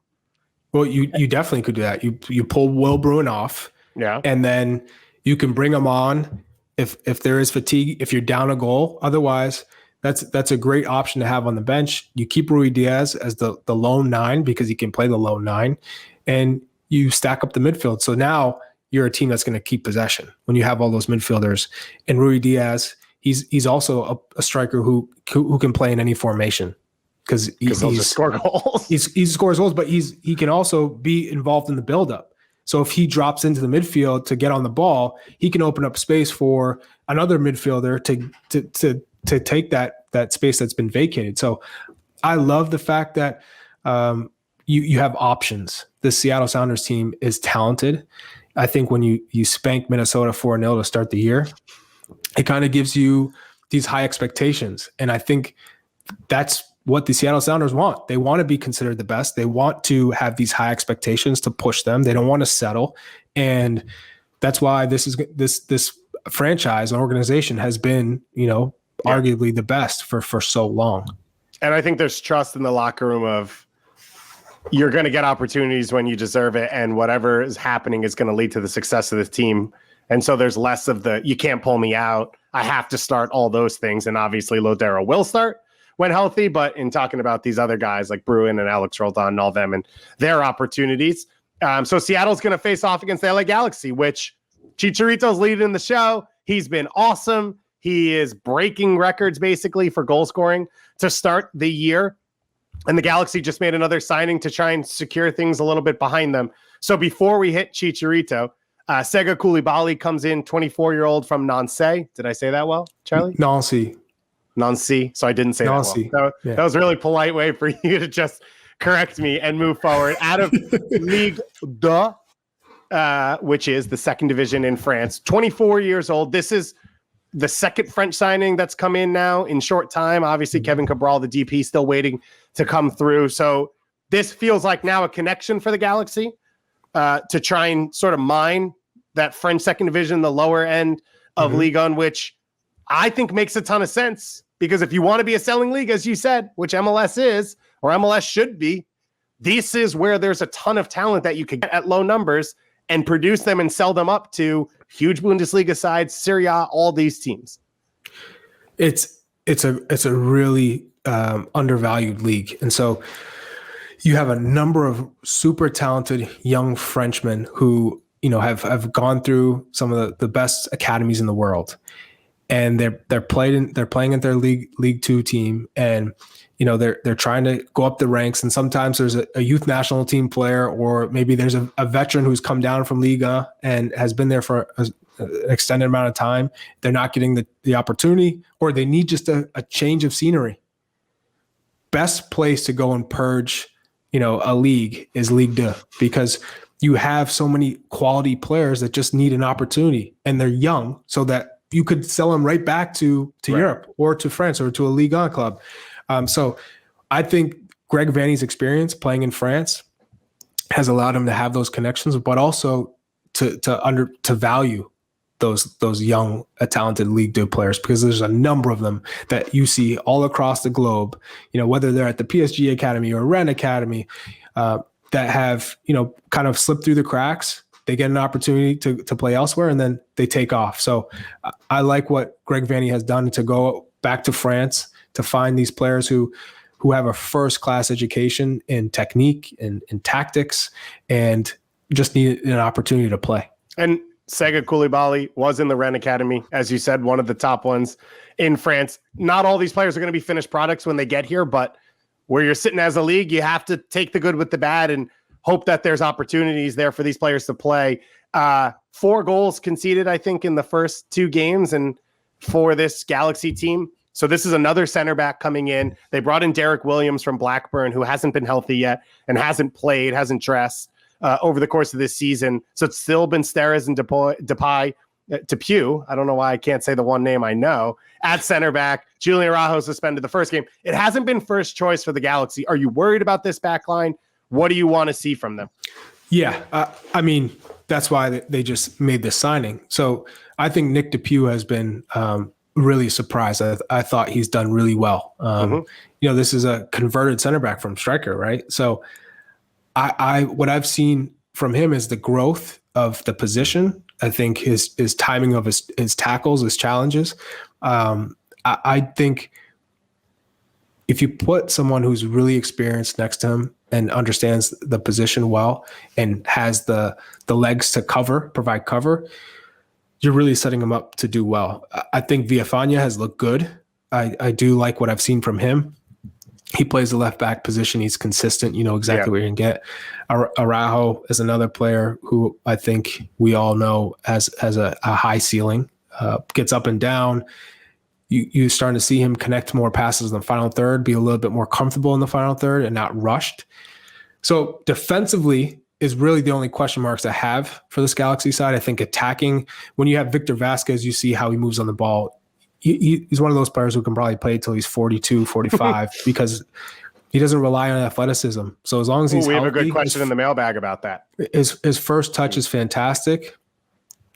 Well, you definitely could do that. You pull Will Bruin off, and then you can bring him on if there is fatigue, if you're down a goal. Otherwise, that's a great option to have on the bench. You keep Rui Diaz as the lone 9 because he can play the lone 9, and you stack up the midfield. So now you're a team that's going to keep possession when you have all those midfielders. And Rui Diaz, he's also a striker who can play in any formation because he'll just score goals. He scores goals, but he can also be involved in the buildup. So if he drops into the midfield to get on the ball, he can open up space for another midfielder to take that space that's been vacated. So I love the fact that you have options. The Seattle Sounders team is talented. I think when you spank Minnesota 4-0 to start the year, it kind of gives you these high expectations. And I think that's what the Seattle Sounders want. They want to be considered the best. They want to have these high expectations to push them. They don't want to settle. And that's why this franchise and organization has been, arguably the best for so long. And I think there's trust in the locker room of you're going to get opportunities when you deserve it, and whatever is happening is going to lead to the success of the team. And so there's less of the, you can't pull me out, I have to start, all those things. And obviously Lodero will start when healthy, but in talking about these other guys like Bruin and Alex Roldan and all them and their opportunities. So Seattle's going to face off against the LA Galaxy, which Chicharito's leading the show. He's been awesome. He is breaking records basically for goal scoring to start the year. And the Galaxy just made another signing to try and secure things a little bit behind them. So before we hit Chicharito, Sega Koulibaly comes in, 24-year-old from Nancy. Did I say that well, Charlie? Nancy. So I didn't say Nancy. that well. That was a really polite way for you to just correct me and move forward. Out of Ligue 2, which is the second division in France. 24 years old. This is the second French signing that's come in now in short time. Obviously, Kevin Cabral, the DP, still waiting to come through. So this feels like now a connection for the Galaxy to try and sort of mine that French second division, the lower end of Ligue 1, which I think makes a ton of sense. Because if you want to be a selling league, as you said, which MLS is, or MLS should be, this is where there's a ton of talent that you could get at low numbers and produce them and sell them up to huge Bundesliga sides, Serie A, all these teams. It's a really undervalued league. And so you have a number of super talented young Frenchmen who, have gone through some of the best academies in the world. And they're playing at their League 2 team, and they're trying to go up the ranks. And sometimes there's a youth national team player, or maybe there's a veteran who's come down from Liga and has been there for an extended amount of time. They're not getting the opportunity, or they need just a change of scenery. Best place to go and purge, a league is Ligue 2, because you have so many quality players that just need an opportunity, and they're young, so that you could sell them right back to Europe or to France or to a Ligue 1 club. So I think Greg Vanney's experience playing in France has allowed him to have those connections, but also to value those young, talented Ligue 2 players, because there's a number of them that you see all across the globe, whether they're at the PSG Academy or Rennes Academy, that have, kind of slipped through the cracks. They get an opportunity to play elsewhere, and then they take off. So I like what Greg Vanney has done to go back to France to find these players who have a first-class education in technique and in tactics, and just need an opportunity to play. And Sega Koulibaly was in the Rennes Academy, as you said, one of the top ones in France. Not all these players are going to be finished products when they get here, but where you're sitting as a league, you have to take the good with the bad and hope that there's opportunities there for these players to play. 4 goals conceded, I think, in the first 2 games, and for this Galaxy team. So this is another center back coming in. They brought in Derek Williams from Blackburn, who hasn't been healthy yet and hasn't played, hasn't dressed over the course of this season. So it's still been Steres and Depay, Depew. I don't know why I can't say the one name I know. At center back, Julian Araujo suspended the first game. It hasn't been first choice for the Galaxy. Are you worried about this back line? What do you want to see from them? Yeah, that's why they just made this signing. So I think Nick Depew has been really surprised. I thought he's done really well. This is a converted center back from striker, right? So what I've seen from him is the growth of the position. I think his timing of his tackles, his challenges. I think if you put someone who's really experienced next to him and understands the position well and has the legs to provide cover, you're really setting him up to do well. I think Villafaña has looked good. I do like what I've seen from him. He plays the left back position. He's consistent. You know exactly what you're going to get. Araujo is another player who I think we all know has a high ceiling, gets up and down. You're starting to see him connect more passes in the final third, be a little bit more comfortable in the final third and not rushed. So defensively is really the only question marks I have for this Galaxy side. I think attacking, when you have Victor Vasquez, you see how he moves on the ball. He's one of those players who can probably play till he's 42, 45 because he doesn't rely on athleticism. So as long as he's we have healthy, a good question in the mailbag about that. His first touch is fantastic.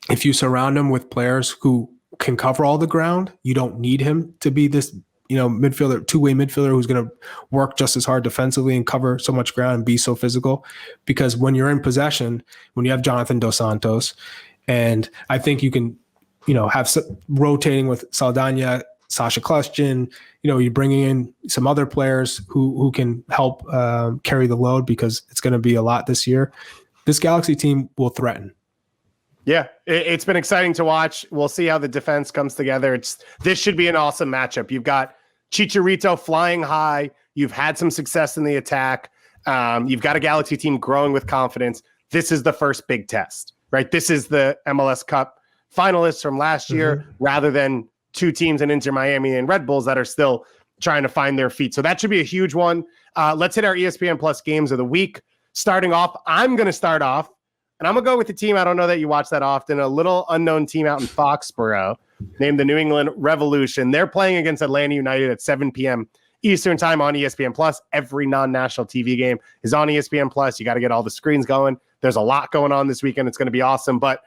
If you surround him with players who can cover all the ground, you don't need him to be this, midfielder, two-way midfielder who's going to work just as hard defensively and cover so much ground and be so physical. Because when you're in possession, when you have Jonathan Dos Santos, and I think you can, have rotating with Saldana, Sasha Kleshin, you're bringing in some other players who can help carry the load because it's going to be a lot this year. This Galaxy team will threaten. Yeah, it's been exciting to watch. We'll see how the defense comes together. This should be an awesome matchup. You've got Chicharito flying high. You've had some success in the attack. You've got a Galaxy team growing with confidence. This is the first big test, right? This is the MLS Cup finalists from last year rather than two teams in Inter Miami and Red Bulls that are still trying to find their feet. So that should be a huge one. Let's hit our ESPN Plus games of the week. Starting off, I'm going to start off, and I'm going to go with the team I don't know that you watch that often, a little unknown team out in Foxborough named the New England Revolution. They're playing against Atlanta United at 7 p.m. Eastern time on ESPN Plus. Every non-national TV game is on ESPN Plus. You got to get all the screens going. There's a lot going on this weekend. It's going to be awesome. But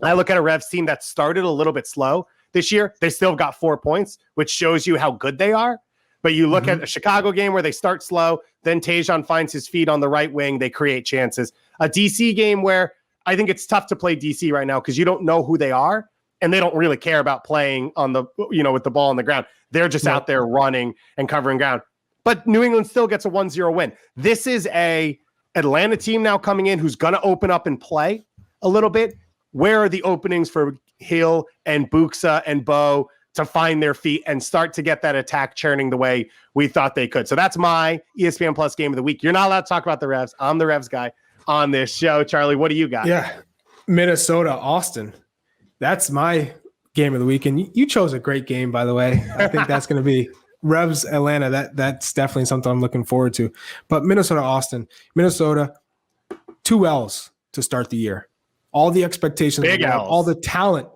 I look at a Revs team that started a little bit slow this year. They still got 4 points, which shows you how good they are. But you look at a Chicago game where they start slow, then Tejan finds his feet on the right wing. They create chances. A DC game where I think it's tough to play DC right now because you don't know who they are, and they don't really care about playing on the, with the ball on the ground. They're just out there running and covering ground. But New England still gets a 1-0 win. This is a Atlanta team now coming in who's going to open up and play a little bit. Where are the openings for Hill and Buxa and Bo to find their feet and start to get that attack churning the way we thought they could? So that's my ESPN Plus game of the week. You're not allowed to talk about the Revs. I'm the Revs guy on this show. Charlie, what do you got? Yeah, Minnesota, Austin. That's my game of the week. And you chose a great game, by the way. I think that's going to be Revs, Atlanta. That's definitely something I'm looking forward to. But Minnesota, Austin. Minnesota, 2 L's to start the year. All the expectations, all the talent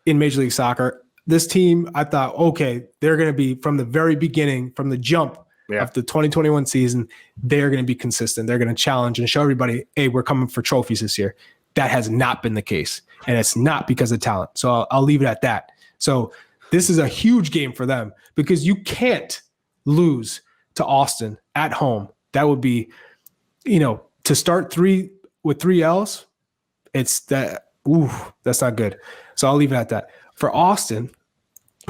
in Major League Soccer. This team, I thought, okay, they're going to be from the very beginning, from the jump of the 2021 season, they're going to be consistent. They're going to challenge and show everybody, hey, we're coming for trophies this year. That has not been the case, and it's not because of talent. So I'll leave it at that. So this is a huge game for them because you can't lose to Austin at home. That would be, to start with 3 L's. It's that, that's not good. So I'll leave it at that. For Austin,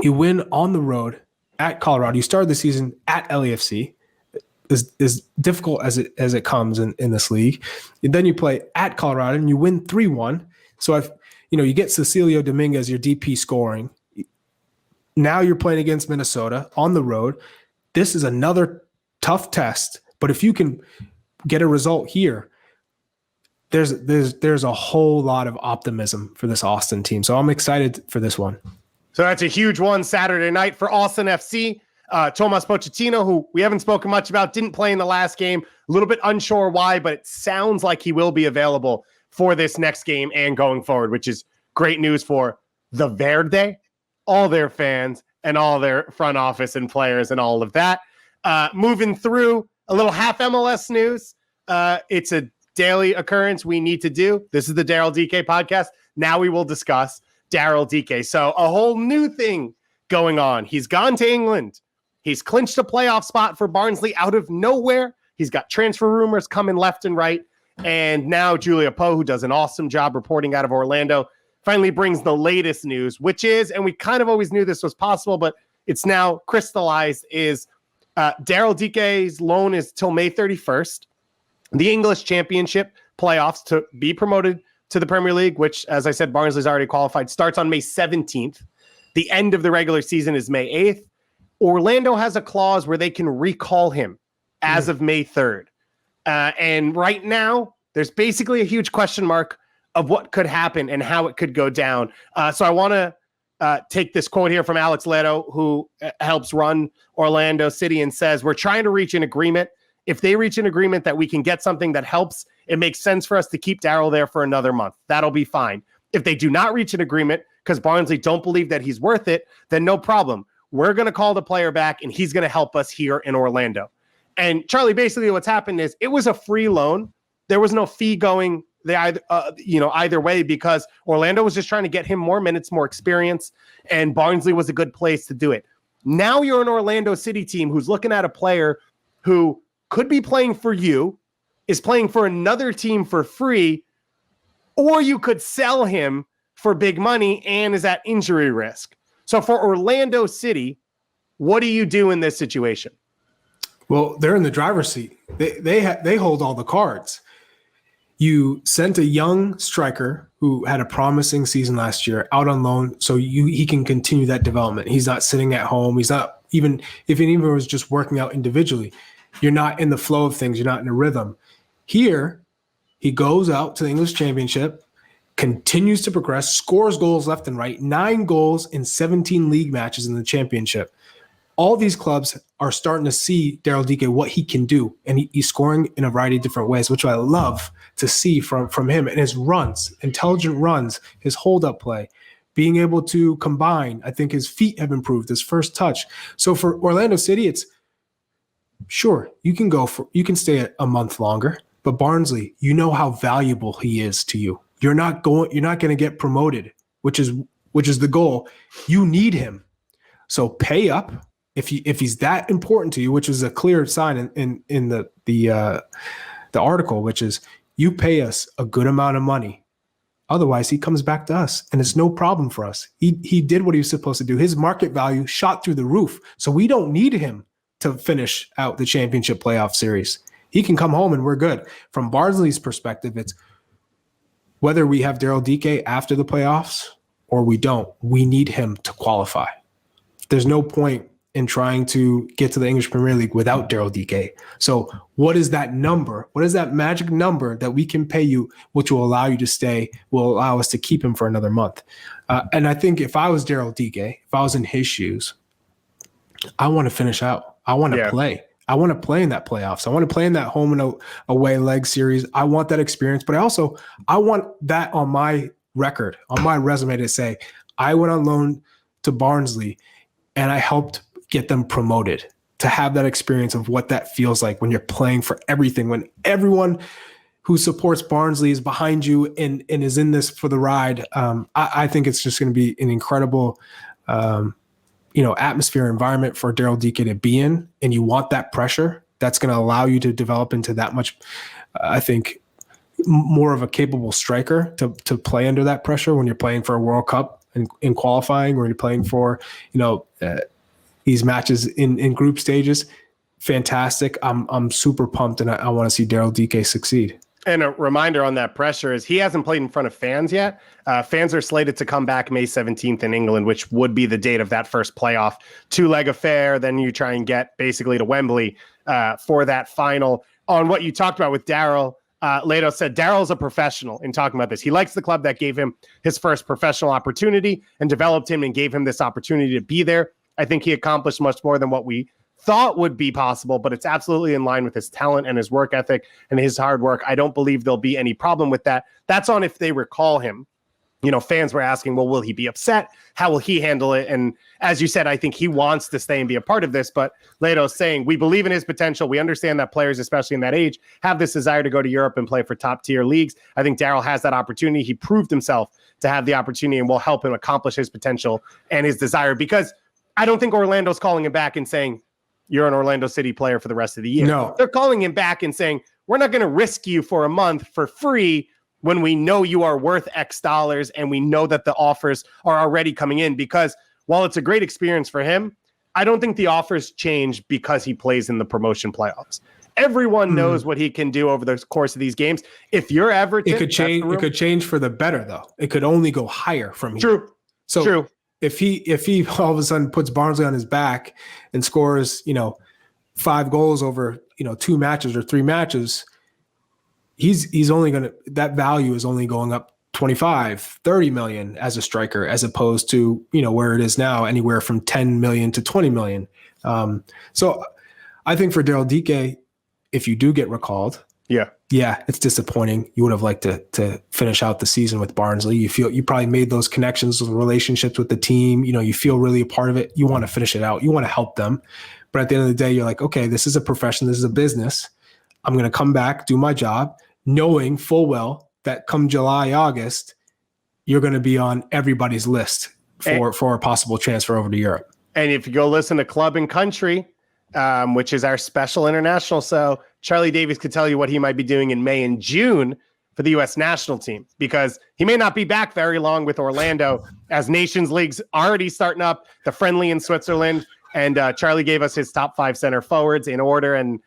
you win on the road at Colorado. You started the season at LAFC, as difficult as it comes in this league. And then you play at Colorado and you win 3-1. So if you get Cecilio Dominguez, your DP scoring. Now you're playing against Minnesota on the road. This is another tough test. But if you can get a result here, there's a whole lot of optimism for this Austin team. So I'm excited for this one. So that's a huge one Saturday night for Austin FC. Tomas Pochettino, who we haven't spoken much about, didn't play in the last game. A little bit unsure why, but it sounds like he will be available for this next game and going forward, which is great news for the Verde, all their fans, and all their front office and players and all of that. Moving through a little half MLS news. It's a daily occurrence we need to do. This is the Daryl Dike podcast. Now we will discuss Daryl Dike. So a whole new thing going on. He's gone to England. He's clinched a playoff spot for Barnsley out of nowhere. He's got transfer rumors coming left and right. And now Julia Poe, who does an awesome job reporting out of Orlando, finally brings the latest news, which is, and we kind of always knew this was possible, but it's now crystallized, is Daryl Dike's loan is till May 31st. The English Championship playoffs to be promoted to the Premier League, which, as I said, Barnsley's already qualified, starts on May 17th. The end of the regular season is May 8th. Orlando has a clause where they can recall him as of May 3rd. And right now, there's basically a huge question mark of what could happen and how it could go down. So I want to take this quote here from Alex Leto, who helps run Orlando City, and says, we're trying to reach an agreement. If they reach an agreement that we can get something that helps, it makes sense for us to keep Daryl there for another month. That'll be fine. If they do not reach an agreement because Barnsley don't believe that he's worth it, then no problem. We're going to call the player back, and he's going to help us here in Orlando. And Charlie, basically what's happened is it was a free loan. There was no fee going either way, because Orlando was just trying to get him more minutes, more experience, and Barnsley was a good place to do it. Now you're an Orlando City team who's looking at a player who could be playing for you, is playing for another team for free, or you could sell him for big money and is at injury risk. So for Orlando City, what do you do in this situation? Well, they're in the driver's seat. They hold all the cards. You sent a young striker who had a promising season last year out on loan, so he can continue that development. He's not sitting at home. He's not even was just working out individually. You're not in the flow of things. You're not in a rhythm. Here, he goes out to the English Championship, continues to progress, scores goals left and right, 9 goals in 17 league matches in the championship. All these clubs are starting to see Daryl Dike, what he can do, and he's scoring in a variety of different ways, which I love to see from him. And his runs, intelligent runs, his hold-up play, being able to combine. I think his feet have improved, his first touch. So for Orlando City, it's sure, you can stay a month longer, but Barnsley, you know how valuable he is to you. You're not going to get promoted, which is the goal. You need him. So pay up. If he's that important to you, which is a clear sign in the article, which is you pay us a good amount of money. Otherwise, he comes back to us, and it's no problem for us. He did what he was supposed to do. His market value shot through the roof, so we don't need him to finish out the championship playoff series. He can come home, and we're good. From Barnsley's perspective, it's whether we have Daryl Dike after the playoffs or we don't, we need him to qualify. There's no point in trying to get to the English Premier League without Daryl Dike. So what is that number? What is that magic number that we can pay you, which will allow you to stay, will allow us to keep him for another month? And I think if I was Daryl Dike, if I was in his shoes, I want to finish out. I want to play. I want to play in that playoffs. I want to play in that home and away leg series. I want that experience, but I want that on my record, on my resume to say, I went on loan to Barnsley and I helped get them promoted, to have that experience of what that feels like when you're playing for everything, when everyone who supports Barnsley is behind you and is in this for the ride. I think it's just going to be an incredible, atmosphere, environment for Daryl Dike to be in. And you want that pressure that's going to allow you to develop into that much, I think, more of a capable striker to play under that pressure when you're playing for a World Cup in qualifying, or you're playing for, these matches in group stages. Fantastic. I'm super pumped, and I want to see Daryl Dike succeed. And a reminder on that pressure is he hasn't played in front of fans yet. Fans are slated to come back May 17th in England, which would be the date of that first playoff 2-leg affair. Then you try and get basically to Wembley for that final. On what you talked about with Daryl, Leto said Daryl's a professional in talking about this. He likes the club that gave him his first professional opportunity and developed him and gave him this opportunity to be there. I think he accomplished much more than what we thought would be possible, but it's absolutely in line with his talent and his work ethic and his hard work. I don't believe there'll be any problem with that. That's on if they recall him. Fans were asking, well, will he be upset? How will he handle it? And as you said, I think he wants to stay and be a part of this, but Leto's saying, we believe in his potential. We understand that players, especially in that age, have this desire to go to Europe and play for top tier leagues. I think Daryl has that opportunity. He proved himself to have the opportunity, and will help him accomplish his potential and his desire, because I don't think Orlando's calling him back and saying, you're an Orlando City player for the rest of the year. No. They're calling him back and saying, we're not going to risk you for a month for free when we know you are worth X dollars and we know that the offers are already coming in. Because while it's a great experience for him, I don't think the offers change because he plays in the promotion playoffs. Everyone knows what he can do over the course of these games. If you're Everton, it could change for the better, though. It could only go higher from here. True. if he all of a sudden puts Barnsley on his back and scores, 5 goals over, 2 matches or 3 matches, he's only that value is only going up 25, 30 million as a striker, as opposed to, where it is now, anywhere from 10 million to 20 million. So I think for Daryl Dike, if you do get recalled, yeah, it's disappointing. You would have liked to finish out the season with Barnsley. You feel you probably made those connections, those relationships with the team. You feel really a part of it. You want to finish it out. You want to help them. But at the end of the day, you're like, okay, this is a profession. This is a business. I'm going to come back, do my job, knowing full well that come July, August, you're going to be on everybody's list for a possible transfer over to Europe. And if you go listen to Club and Country, which is our special international, so Charlie Davies could tell you what he might be doing in May and June for the U.S. national team, because he may not be back very long with Orlando, as Nations League's already starting up, the friendly in Switzerland, and Charlie gave us his top 5 center forwards in order, and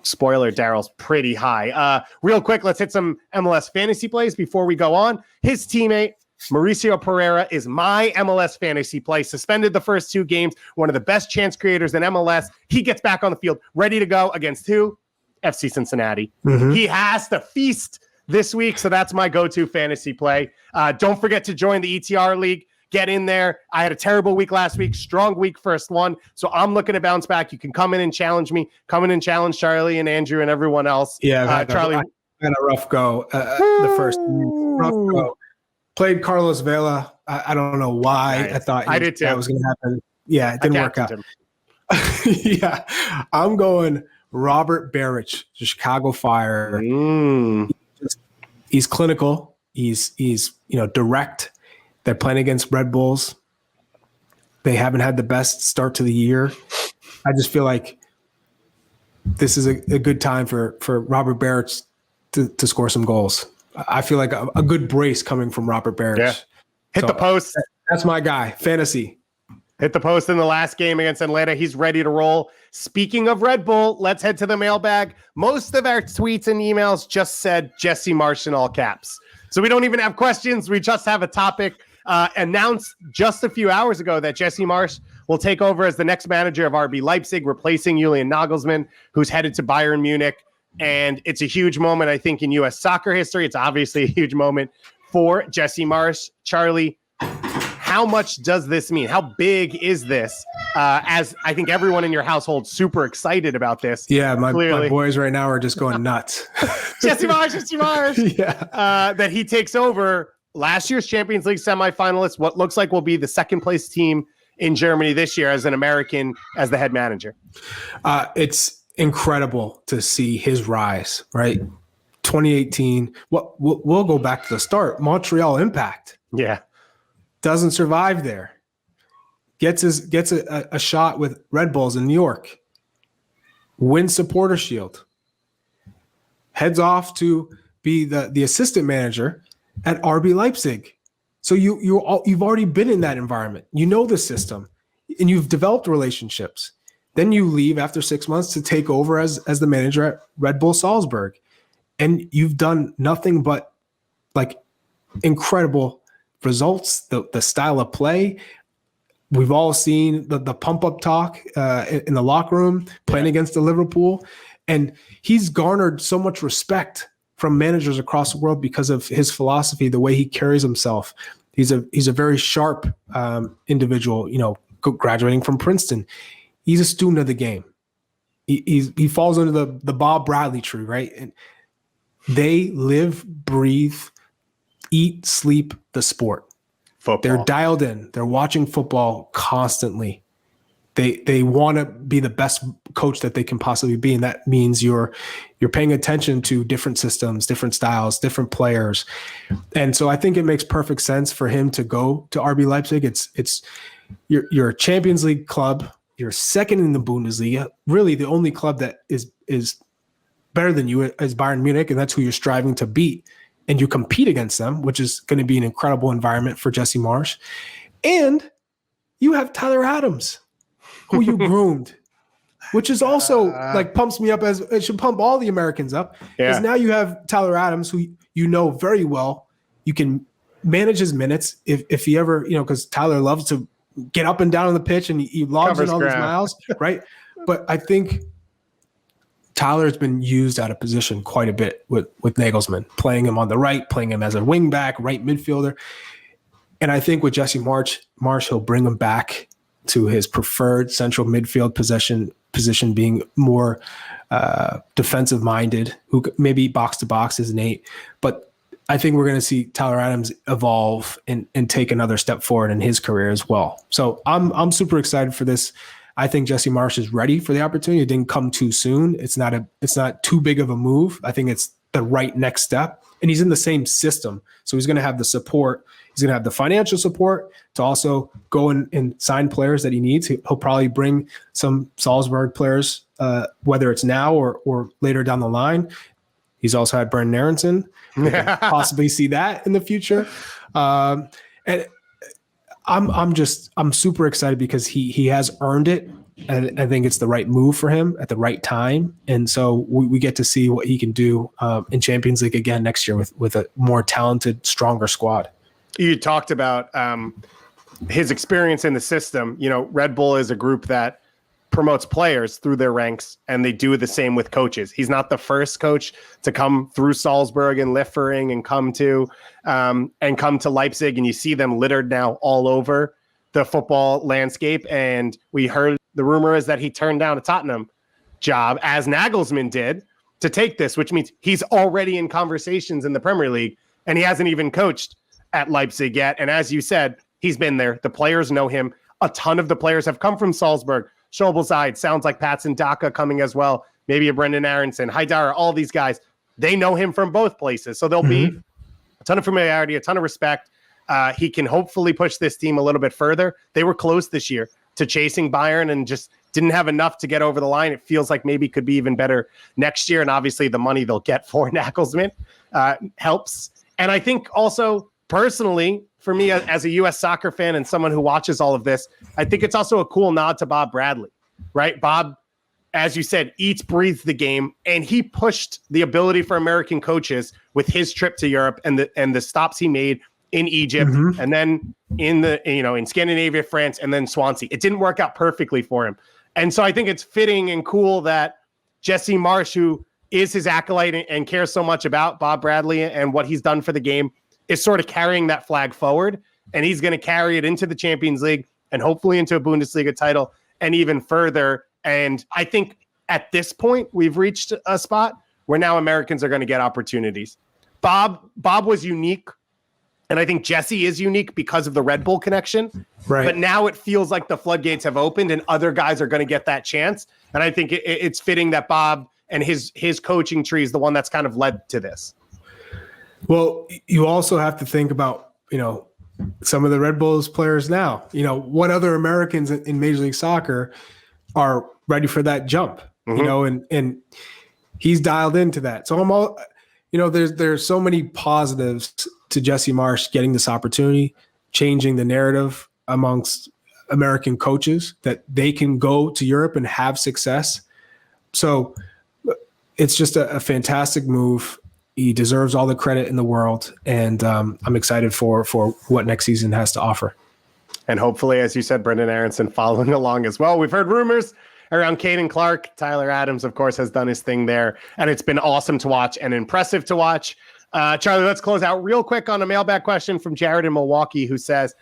spoiler, Daryl's pretty high. Real quick, let's hit some MLS fantasy plays before we go on. His teammate, Mauricio Pereira, is my MLS fantasy play. Suspended the first 2 games, one of the best chance creators in MLS. He gets back on the field, ready to go against who? FC Cincinnati. Mm-hmm. He has to feast this week, so that's my go-to fantasy play. Don't forget to join the ETR League. Get in there. I had a terrible week last week, strong week first one, so I'm looking to bounce back. You can come in and challenge me. Come in and challenge Charlie and Andrew and everyone else. Yeah, Charlie. I had a rough go the first week. Rough go. Played Carlos Vela. I don't know why. Nice. I thought I did too. That was going to happen. Yeah, it didn't work out. Yeah, I'm going Robert Barrich, the Chicago Fire. He's clinical. He's direct. They're playing against Red Bulls. They haven't had the best start to the year. I just feel like this is a good time for Robert Barrich to score some goals. I feel like a good brace coming from Robert Barrich. Yeah. Hit the post. That's my guy. Fantasy. Hit the post in the last game against Atlanta. He's ready to roll. Speaking of Red Bull, let's head to the mailbag. Most of our tweets and emails just said Jesse Marsch in all caps. So we don't even have questions. We just have a topic. Announced just a few hours ago that Jesse Marsch will take over as the next manager of RB Leipzig, replacing Julian Nagelsmann, who's headed to Bayern Munich. And it's a huge moment, I think, in U.S. soccer history. It's obviously a huge moment for Jesse Marsch. Charlie, how much does this mean? How big is this? As I think everyone in your household super excited about this. Yeah, my boys right now are just going nuts. Jesse Marsch. Yeah. That he takes over last year's Champions League semifinalist, what looks like will be the second place team in Germany this year, as an American, as the head manager. It's incredible to see his rise, right? 2018. We'll go back to the start. Montreal Impact. Yeah. Doesn't survive there. Gets a shot with Red Bulls in New York. Wins Supporter Shield. Heads off to be the assistant manager at RB Leipzig. So you've already been in that environment. You know the system, and you've developed relationships. Then you leave after 6 months to take over as the manager at Red Bull Salzburg. And you've done nothing but like incredible results, the style of play. We've all seen the pump-up talk in the locker room, playing against the Liverpool. And he's garnered so much respect from managers across the world because of his philosophy, the way he carries himself. He's a very sharp individual, graduating from Princeton. He's a student of the game. He falls under the Bob Bradley tree, right? And they live, breathe, eat, sleep the sport. Football. They're dialed in. They're watching football constantly. They want to be the best coach that they can possibly be, and that means you're paying attention to different systems, different styles, different players. And so I think it makes perfect sense for him to go to RB Leipzig. It's you're a Champions League club. You're second in the Bundesliga. Really, the only club that is better than you is Bayern Munich, and that's who you're striving to beat. And you compete against them, which is going to be an incredible environment for Jesse Marsch. And you have Tyler Adams, who you groomed, which is also pumps me up, as it should pump all the Americans up. Because now you have Tyler Adams, who you know very well. You can manage his minutes if he ever, because Tyler loves to get up and down on the pitch and he logs in all these miles, right? But I think Tyler's been used out of position quite a bit with Nagelsmann, playing him on the right, playing him as a wing back, right midfielder. And I think with Jesse Marsch, he'll bring him back to his preferred central midfield position being more defensive minded, who maybe box to box is Nate. But I think we're going to see Tyler Adams evolve and take another step forward in his career as well. So I'm super excited for this. I think Jesse Marsch is ready for the opportunity. It didn't come too soon. It's not too big of a move. I think it's the right next step. And he's in the same system. So he's going to have the support. He's going to have the financial support to also go and sign players that he needs. He'll probably bring some Salzburg players, whether it's now or later down the line. He's also had Brendan Aronson. Possibly see that in the future. And I'm super excited because he has earned it. And I think it's the right move for him at the right time. And so we get to see what he can do in Champions League again next year with a more talented, stronger squad. You talked about his experience in the system. Red Bull is a group that promotes players through their ranks, and they do the same with coaches. He's not the first coach to come through Salzburg and Liefering and come to Leipzig, and you see them littered now all over the football landscape. And we heard the rumor is that he turned down a Tottenham job, as Nagelsmann did, to take this, which means he's already in conversations in the Premier League, and he hasn't even coached at Leipzig yet. And as you said, he's been there. The players know him. A ton of the players have come from Salzburg. Schobelside, sounds like Patson Daka coming as well. Maybe a Brendan Aronson, Haidara, all these guys. They know him from both places. So there'll be a ton of familiarity, a ton of respect. He can hopefully push this team a little bit further. They were close this year to chasing Bayern and just didn't have enough to get over the line. It feels like maybe could be even better next year. And obviously the money they'll get for Nagelsmann helps. And I think also personally, for me as a U.S. soccer fan and someone who watches all of this, I think it's also a cool nod to Bob Bradley, right? Bob, as you said, eats, breathes the game, and he pushed the ability for American coaches with his trip to Europe and the stops he made in Egypt and then in Scandinavia, France, and then Swansea. It didn't work out perfectly for him. And so I think it's fitting and cool that Jesse Marsch, who is his acolyte and cares so much about Bob Bradley and what he's done for the game, is sort of carrying that flag forward, and he's going to carry it into the Champions League and hopefully into a Bundesliga title and even further. And I think at this point, we've reached a spot where now Americans are going to get opportunities. Bob was unique, and I think Jesse is unique because of the Red Bull connection. Right. But now it feels like the floodgates have opened and other guys are going to get that chance. And I think it's fitting that Bob and his coaching tree is the one that's kind of led to this. Well, you also have to think about, some of the Red Bulls players now. What other Americans in Major League Soccer are ready for that jump, and he's dialed into that. So I'm all, there's so many positives to Jesse Marsch getting this opportunity, changing the narrative amongst American coaches that they can go to Europe and have success. So it's just a fantastic move. He deserves all the credit in the world, and I'm excited for what next season has to offer. And hopefully, as you said, Brendan Aronson following along as well. We've heard rumors around Caden Clark. Tyler Adams, of course, has done his thing there, and it's been awesome to watch and impressive to watch. Charlie, let's close out real quick on a mailbag question from Jared in Milwaukee, who says,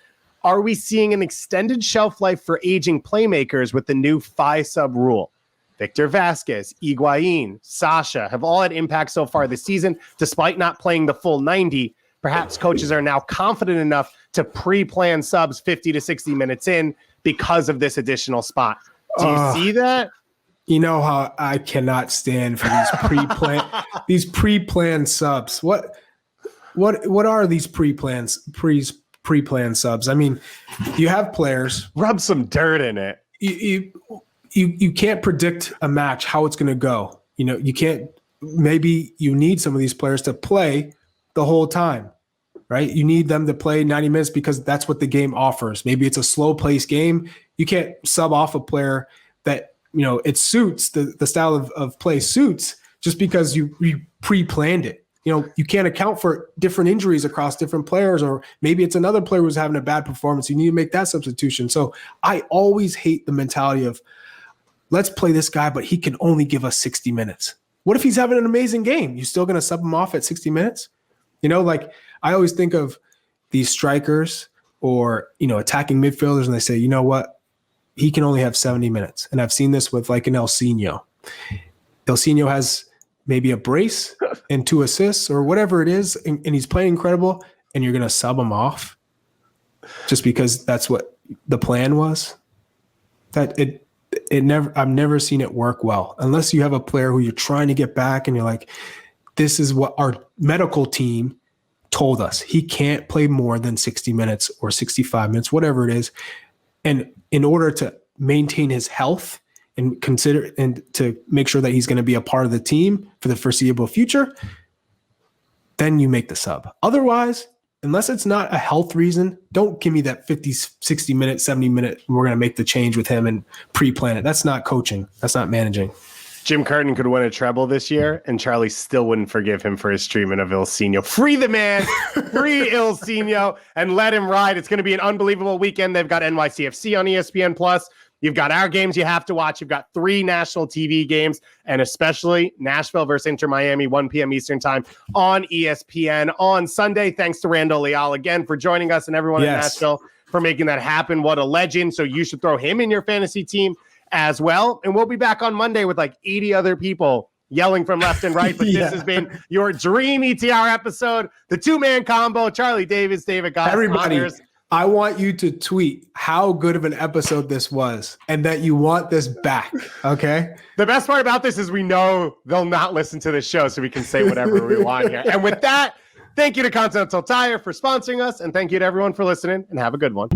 are we seeing an extended shelf life for aging playmakers with the new 5-sub rule? Victor Vasquez, Higuain, Sasha have all had impact so far this season, despite not playing the full 90. Perhaps coaches are now confident enough to pre-plan subs 50 to 60 minutes in because of this additional spot. Do you see that? You know how I cannot stand for these pre-planned subs. What are these pre-planned subs? I mean, you have players. Rub some dirt in it. You can't predict a match, how it's going to go. You can't, maybe you need some of these players to play the whole time, right? You need them to play 90 minutes because that's what the game offers. Maybe it's a slow paced game. You can't sub off a player that, it suits the style of play suits just because you pre-planned it. you can't account for different injuries across different players, or maybe it's another player who's having a bad performance. You need to make that substitution. So I always hate the mentality of, let's play this guy, but he can only give us 60 minutes. What if he's having an amazing game? You still going to sub him off at 60 minutes? Like I always think of these strikers or, attacking midfielders, and they say, you know what? He can only have 70 minutes. And I've seen this with like an Elsinho. Elsinho has maybe a brace and 2 assists or whatever it is, and he's playing incredible, and you're going to sub him off just because that's what the plan was. I've never seen it work well unless you have a player who you're trying to get back and you're like, this is what our medical team told us. He can't play more than 60 minutes or 65 minutes, whatever it is. And in order to maintain his health and to make sure that he's going to be a part of the team for the foreseeable future, then you make the sub. Otherwise, unless it's not a health reason, don't give me that 50, 60 minute, 70 minute, we're going to make the change with him and pre-plan it. That's not coaching. That's not managing. Jim Curtin could win a treble this year, and Charlie still wouldn't forgive him for his treatment of Ilsinho. Free the man, free Ilsinho, and let him ride. It's going to be an unbelievable weekend. They've got NYCFC on ESPN+. You've got our games you have to watch. You've got 3 national TV games, and especially Nashville versus Inter Miami, 1 p.m. Eastern time on ESPN on Sunday. Thanks to Randall Leal again for joining us, and everyone in Nashville for making that happen. What a legend. So you should throw him in your fantasy team as well. And we'll be back on Monday with like 80 other people yelling from left and right. But this has been your dream ETR episode, the 2-man combo, Charlie Davies, David Goss. Everybody, I want you to tweet how good of an episode this was and that you want this back, okay? The best part about this is we know they'll not listen to this show, so we can say whatever we want here. And with that, thank you to Continental Tire for sponsoring us, and thank you to everyone for listening, and have a good one.